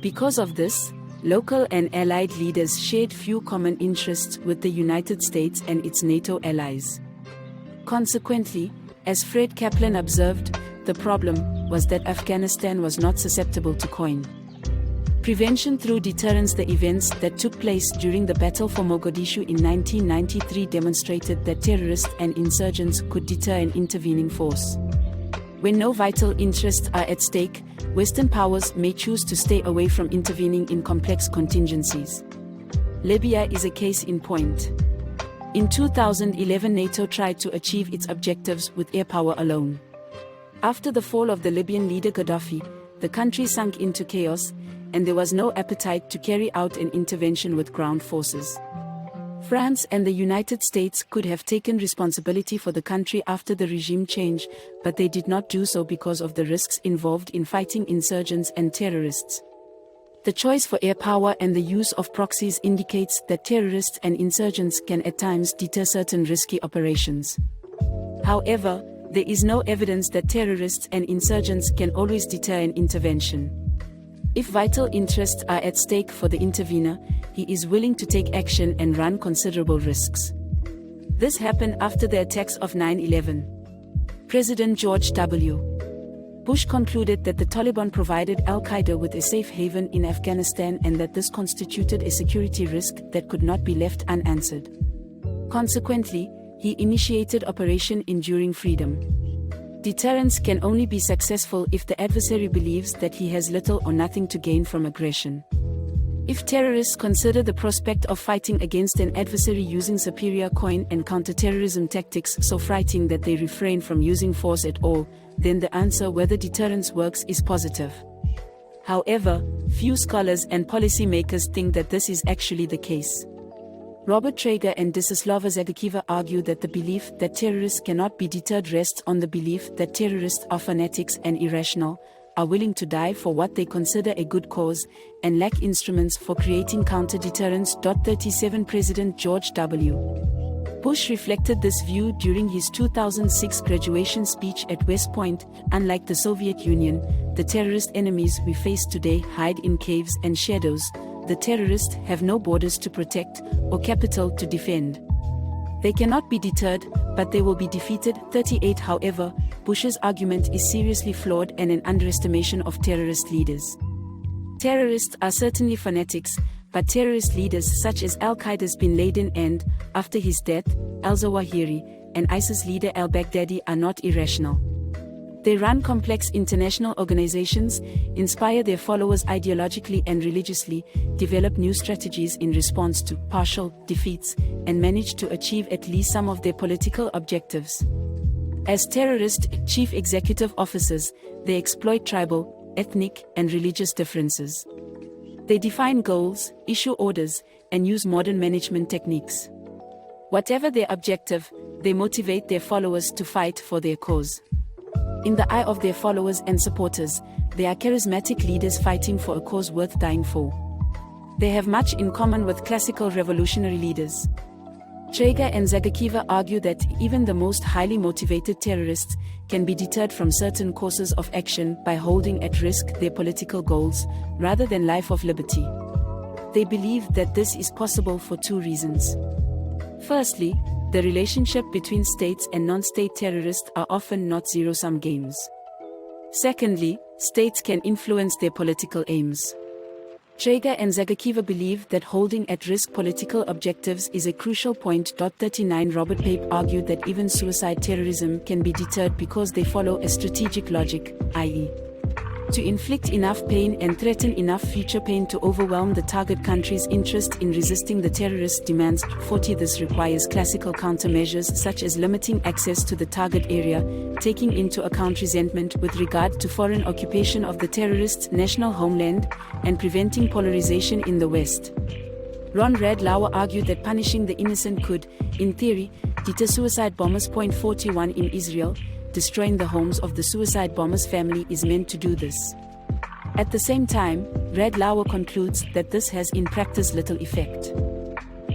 Because of this, local and allied leaders shared few common interests with the United States and its NATO allies. Consequently, as Fred Kaplan observed, the problem was that Afghanistan was not susceptible to coin. Prevention through deterrence. The events that took place during the Battle for Mogadishu in 1993 demonstrated that terrorists and insurgents could deter an intervening force. When no vital interests are at stake, Western powers may choose to stay away from intervening in complex contingencies. Libya is a case in point. In 2011, NATO tried to achieve its objectives with air power alone. After the fall of the Libyan leader Gaddafi, the country sunk into chaos, and there was no appetite to carry out an intervention with ground forces. France and the United States could have taken responsibility for the country after the regime change, but they did not do so because of the risks involved in fighting insurgents and terrorists. The choice for air power and the use of proxies indicates that terrorists and insurgents can at times deter certain risky operations. However, there is no evidence that terrorists and insurgents can always deter an intervention. If vital interests are at stake for the intervener, he is willing to take action and run considerable risks. This happened after the attacks of 9/11. President George W. Bush concluded that the Taliban provided al-Qaeda with a safe haven in Afghanistan and that this constituted a security risk that could not be left unanswered. Consequently, he initiated Operation Enduring Freedom. Deterrence can only be successful if the adversary believes that he has little or nothing to gain from aggression. If terrorists consider the prospect of fighting against an adversary using superior coin and counterterrorism tactics so frightening that they refrain from using force at all, then the answer whether deterrence works is positive. However, few scholars and policymakers think that this is actually the case. Robert Traeger and Desislava Zagakiva argue that the belief that terrorists cannot be deterred rests on the belief that terrorists are fanatics and irrational, are willing to die for what they consider a good cause, and lack instruments for creating counter-deterrence. 37 President George W. Bush reflected this view during his 2006 graduation speech at West Point. Unlike the Soviet Union, the terrorist enemies we face today hide in caves and shadows. The terrorists have no borders to protect, or capital to defend. They cannot be deterred, but they will be defeated. 38 However, Bush's argument is seriously flawed and an underestimation of terrorist leaders. Terrorists are certainly fanatics, but terrorist leaders such as Al-Qaeda's bin Laden and, after his death, al-Zawahiri, and ISIS leader al-Baghdadi are not irrational. They run complex international organizations, inspire their followers ideologically and religiously, develop new strategies in response to partial defeats, and manage to achieve at least some of their political objectives. As terrorist chief executive officers, they exploit tribal, ethnic, and religious differences. They define goals, issue orders, and use modern management techniques. Whatever their objective, they motivate their followers to fight for their cause. In the eye of their followers and supporters, they are charismatic leaders fighting for a cause worth dying for. They have much in common with classical revolutionary leaders. Traeger and Zagakiva argue that even the most highly motivated terrorists can be deterred from certain courses of action by holding at risk their political goals, rather than life of liberty. They believe that this is possible for two reasons. Firstly, the relationship between states and non-state terrorists are often not zero-sum games. Secondly, states can influence their political aims. Traeger and Zagakiva believe that holding at risk political objectives is a crucial point. 39 Robert Pape argued that even suicide terrorism can be deterred because they follow a strategic logic, i.e., to inflict enough pain and threaten enough future pain to overwhelm the target country's interest in resisting the terrorist demands. 40 This requires classical countermeasures such as limiting access to the target area, taking into account resentment with regard to foreign occupation of the terrorists' national homeland, and preventing polarization in the West. Ron Radlauer argued that punishing the innocent could, in theory, deter suicide bombers. 41 In Israel, destroying the homes of the suicide bomber's family is meant to do this. At the same time, Radlauer concludes that this has in practice little effect.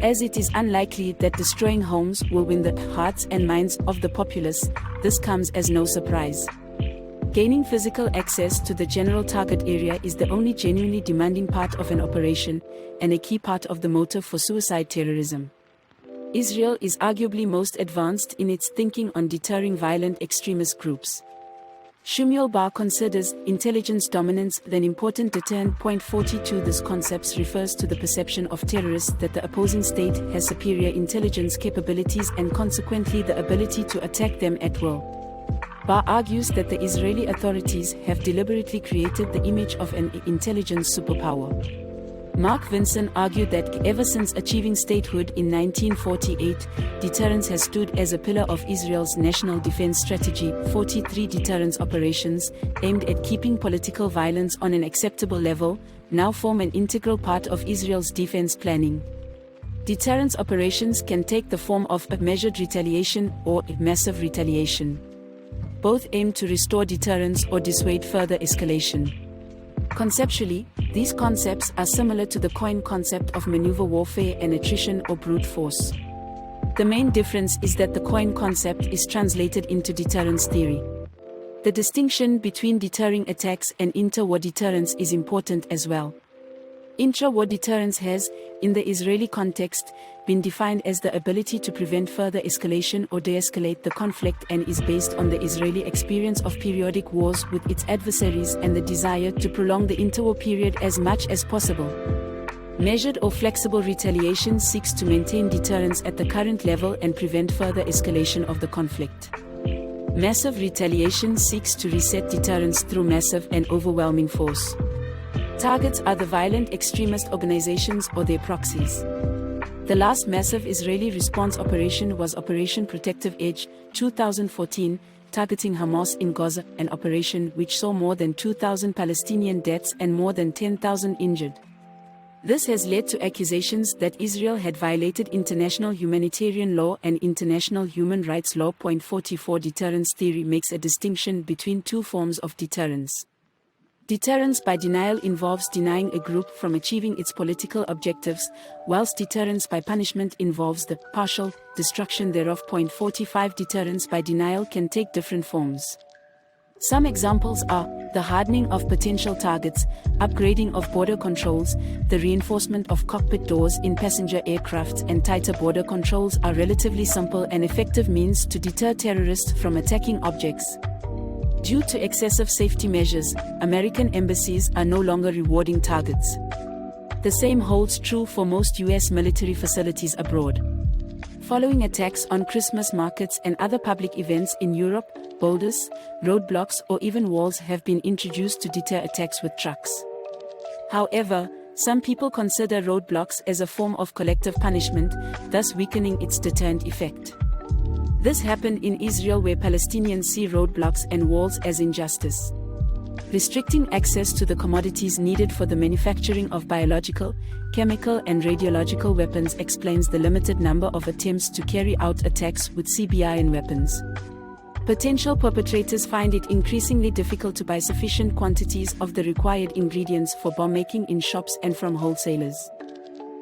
As it is unlikely that destroying homes will win the hearts and minds of the populace, this comes as no surprise. Gaining physical access to the general target area is the only genuinely demanding part of an operation, and a key part of the motive for suicide terrorism. Israel is arguably most advanced in its thinking on deterring violent extremist groups. Shmuel Bar considers intelligence dominance an important deterrent. 42 This concept refers to the perception of terrorists that the opposing state has superior intelligence capabilities and consequently the ability to attack them at will. Bar argues that the Israeli authorities have deliberately created the image of an intelligence superpower. Mark Vinson argued that ever since achieving statehood in 1948, deterrence has stood as a pillar of Israel's national defense strategy. 43 deterrence operations, aimed at keeping political violence on an acceptable level, now form an integral part of Israel's defense planning. Deterrence operations can take the form of a measured retaliation or a massive retaliation. Both aim to restore deterrence or dissuade further escalation. Conceptually, these concepts are similar to the COIN concept of maneuver warfare and attrition or brute force. The main difference is that the COIN concept is translated into deterrence theory. The distinction between deterring attacks and inter-war deterrence is important as well. Intra-war deterrence has, in the Israeli context, been defined as the ability to prevent further escalation or de-escalate the conflict and is based on the Israeli experience of periodic wars with its adversaries and the desire to prolong the interwar period as much as possible. Measured or flexible retaliation seeks to maintain deterrence at the current level and prevent further escalation of the conflict. Massive retaliation seeks to reset deterrence through massive and overwhelming force. Targets are the violent extremist organizations or their proxies. The last massive Israeli response operation was Operation Protective Edge, 2014, targeting Hamas in Gaza, an operation which saw more than 2,000 Palestinian deaths and more than 10,000 injured. This has led to accusations that Israel had violated international humanitarian law and international human rights law. 44 Deterrence theory makes a distinction between two forms of deterrence. Deterrence by denial involves denying a group from achieving its political objectives, whilst deterrence by punishment involves the partial destruction thereof. 45 Deterrence by denial can take different forms. Some examples are the hardening of potential targets, upgrading of border controls, the reinforcement of cockpit doors in passenger aircraft, and tighter border controls are relatively simple and effective means to deter terrorists from attacking objects. Due to excessive safety measures, American embassies are no longer rewarding targets. The same holds true for most U.S. military facilities abroad. Following attacks on Christmas markets and other public events in Europe, boulders, roadblocks, or even walls have been introduced to deter attacks with trucks. However, some people consider roadblocks as a form of collective punishment, thus weakening its deterrent effect. This happened in Israel, where Palestinians see roadblocks and walls as injustice. Restricting access to the commodities needed for the manufacturing of biological, chemical, and radiological weapons explains the limited number of attempts to carry out attacks with CBRN weapons. Potential perpetrators find it increasingly difficult to buy sufficient quantities of the required ingredients for bomb making in shops and from wholesalers.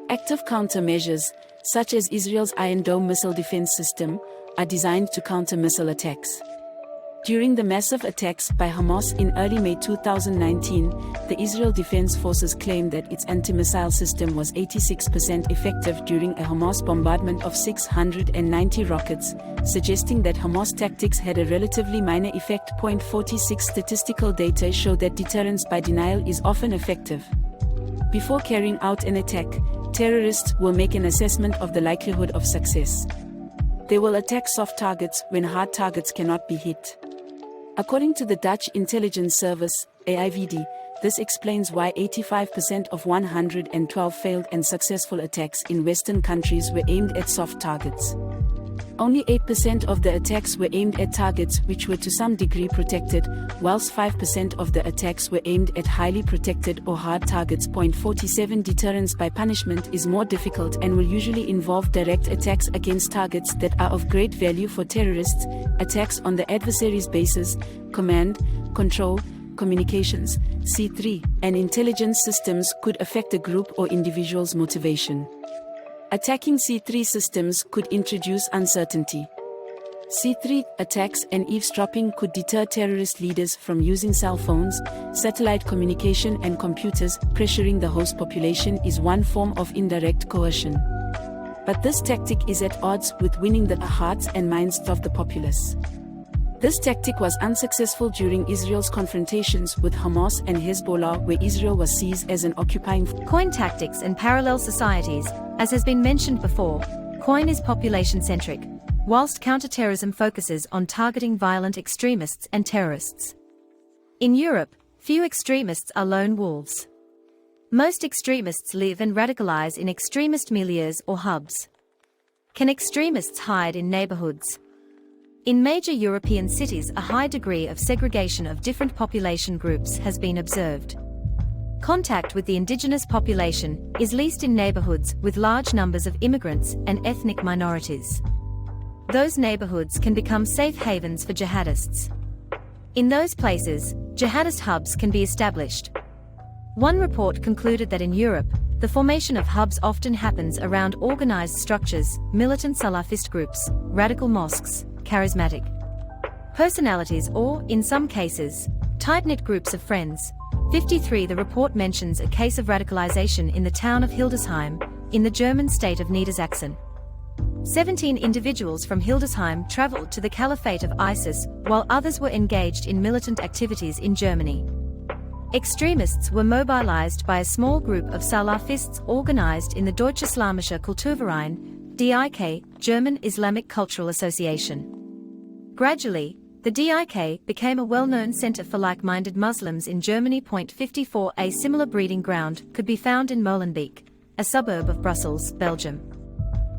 Active countermeasures, such as Israel's Iron Dome missile defense system, are designed to counter missile attacks. During the massive attacks by Hamas in early May 2019, the Israel Defense Forces claimed that its anti-missile system was 86% effective during a Hamas bombardment of 690 rockets, suggesting that Hamas tactics had a relatively minor effect. 46 Statistical data show that deterrence by denial is often effective. Before carrying out an attack, terrorists will make an assessment of the likelihood of success. They will attack soft targets when hard targets cannot be hit. According to the Dutch intelligence service, AIVD, this explains why 85% of 112 failed and successful attacks in Western countries were aimed at soft targets. Only 8% of the attacks were aimed at targets which were to some degree protected, whilst 5% of the attacks were aimed at highly protected or hard targets. 47 Deterrence by punishment is more difficult and will usually involve direct attacks against targets that are of great value for terrorists, attacks on the adversary's bases, command, control, communications, C3, and intelligence systems could affect a group or individual's motivation. Attacking C3 systems could introduce uncertainty. C3 attacks and eavesdropping could deter terrorist leaders from using cell phones, satellite communication, and computers. Pressuring the host population is one form of indirect coercion. But this tactic is at odds with winning the hearts and minds of the populace. This tactic was unsuccessful during Israel's confrontations with Hamas and Hezbollah, where Israel was seized as an occupying COIN tactics in parallel societies. As has been mentioned before, COIN is population-centric, whilst counterterrorism focuses on targeting violent extremists and terrorists. In Europe, few extremists are lone wolves. Most extremists live and radicalize in extremist milieus or hubs. Can extremists hide in neighborhoods? In major European cities, a high degree of segregation of different population groups has been observed. Contact with the indigenous population is least in neighborhoods with large numbers of immigrants and ethnic minorities. Those neighborhoods can become safe havens for jihadists. In those places, jihadist hubs can be established. One report concluded that in Europe, the formation of hubs often happens around organized structures, militant Salafist groups, radical mosques, charismatic personalities, or, in some cases, tight-knit groups of friends. 53. The report mentions a case of radicalization in the town of Hildesheim, in the German state of Niedersachsen. 17 individuals from Hildesheim traveled to the caliphate of ISIS, while others were engaged in militant activities in Germany. Extremists were mobilized by a small group of Salafists organized in the Deutsche Islamische Kulturverein, DIK, German Islamic Cultural Association. Gradually, the DIK became a well-known center for like-minded Muslims in Germany. 54. A similar breeding ground could be found in Molenbeek, a suburb of Brussels, Belgium.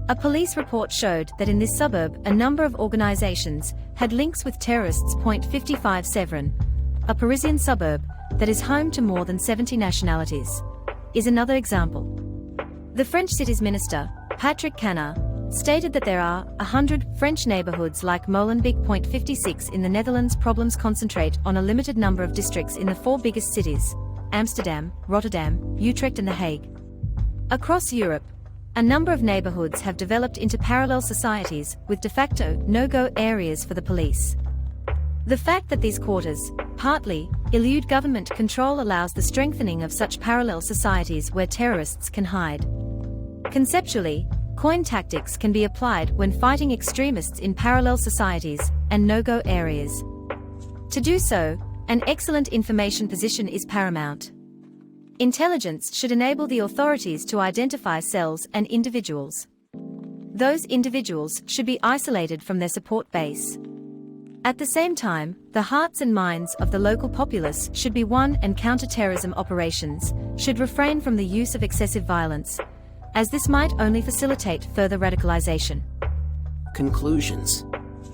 A police report showed that in this suburb a number of organizations had links with terrorists. 55. Sevran, a Parisian suburb that is home to more than 70 nationalities, is another example. The French city's minister, Patrick Canard, stated that there are 100 French neighborhoods like Molenbeek. 56. In the Netherlands, problems concentrate on a limited number of districts in the four biggest cities: Amsterdam, Rotterdam, Utrecht and The Hague. Across Europe, a number of neighborhoods have developed into parallel societies with de facto no-go areas for the police. The fact that these quarters, partly, elude government control allows the strengthening of such parallel societies where terrorists can hide. Conceptually, coin tactics can be applied when fighting extremists in parallel societies and no-go areas. To do so, an excellent information position is paramount. Intelligence should enable the authorities to identify cells and individuals. Those individuals should be isolated from their support base. At the same time, the hearts and minds of the local populace should be won, and counterterrorism operations should refrain from the use of excessive violence, as this might only facilitate further radicalization. Conclusions: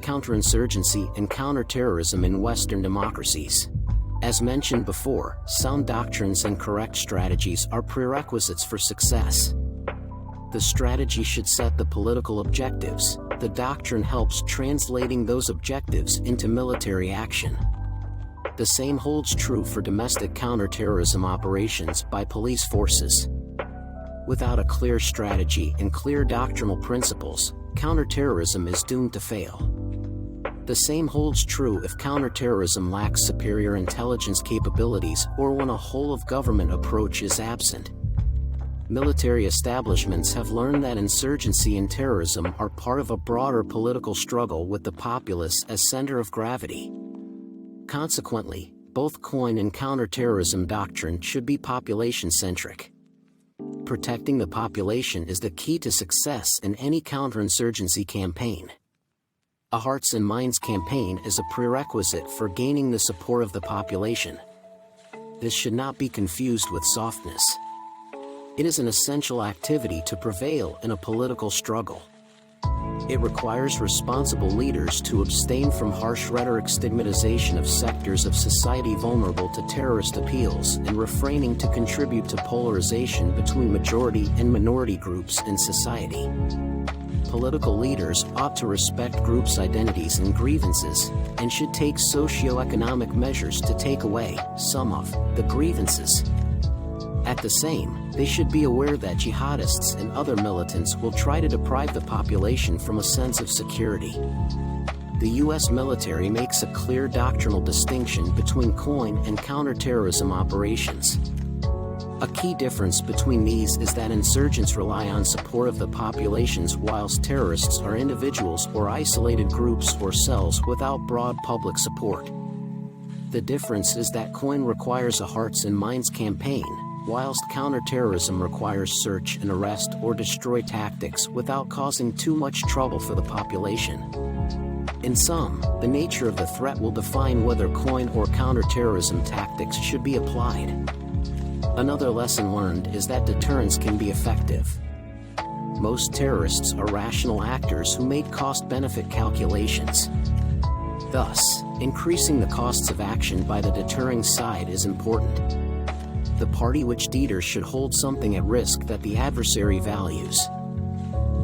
counterinsurgency and counterterrorism in Western democracies. As mentioned before, sound doctrines and correct strategies are prerequisites for success. The strategy should set the political objectives. The doctrine helps translating those objectives into military action. The same holds true for domestic counterterrorism operations by police forces. Without a clear strategy and clear doctrinal principles, counterterrorism is doomed to fail. The same holds true if counterterrorism lacks superior intelligence capabilities or when a whole-of-government approach is absent. Military establishments have learned that insurgency and terrorism are part of a broader political struggle with the populace as center of gravity. Consequently, both coin and counterterrorism doctrine should be population-centric. Protecting the population is the key to success in any counterinsurgency campaign. A hearts and minds campaign is a prerequisite for gaining the support of the population. This should not be confused with softness. It is an essential activity to prevail in a political struggle. It requires responsible leaders to abstain from harsh rhetoric, stigmatization of sectors of society vulnerable to terrorist appeals, and refraining to contribute to polarization between majority and minority groups in society. Political leaders ought to respect groups' identities and grievances, and should take socio-economic measures to take away some of the grievances. At the same, they should be aware that jihadists and other militants will try to deprive the population from a sense of security. The U.S. military makes a clear doctrinal distinction between coin and counterterrorism operations. A key difference between these is that insurgents rely on support of the populations, whilst terrorists are individuals or isolated groups or cells without broad public support. The difference is that coin requires a hearts and minds campaign, whilst counterterrorism requires search and arrest or destroy tactics without causing too much trouble for the population. In sum, the nature of the threat will define whether coin or counterterrorism tactics should be applied. Another lesson learned is that deterrence can be effective. Most terrorists are rational actors who make cost-benefit calculations. Thus, increasing the costs of action by the deterring side is important. The party which deters should hold something at risk that the adversary values.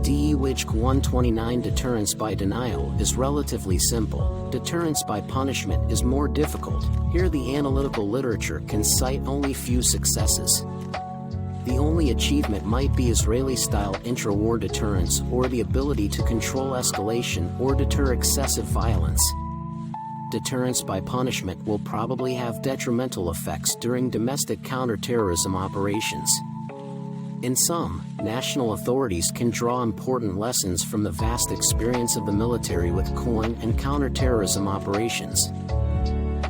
De Wijk 129. Deterrence by denial is relatively simple. Deterrence by punishment is more difficult. Here the analytical literature can cite only few successes. The only achievement might be Israeli-style intra-war deterrence or the ability to control escalation or deter excessive violence. Deterrence by punishment will probably have detrimental effects during domestic counterterrorism operations. In sum, national authorities can draw important lessons from the vast experience of the military with coin and counterterrorism operations.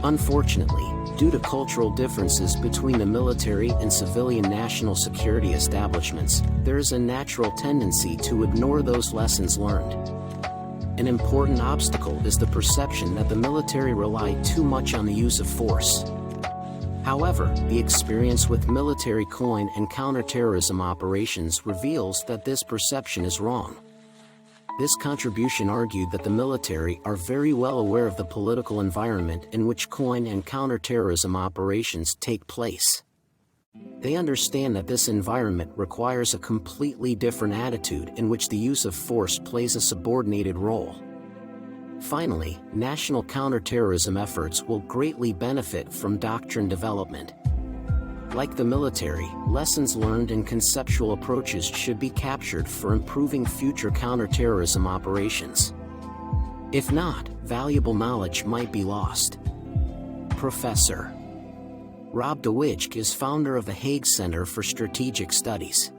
Unfortunately, due to cultural differences between the military and civilian national security establishments, there is a natural tendency to ignore those lessons learned. An important obstacle is the perception that the military relied too much on the use of force. However, the experience with military coin and counterterrorism operations reveals that this perception is wrong. This contribution argued that the military are very well aware of the political environment in which coin and counterterrorism operations take place. They understand that this environment requires a completely different attitude in which the use of force plays a subordinated role. Finally, national counterterrorism efforts will greatly benefit from doctrine development. Like the military, lessons learned and conceptual approaches should be captured for improving future counterterrorism operations. If not, valuable knowledge might be lost. Professor Rob de Wijk is founder of the Hague Center for Strategic Studies.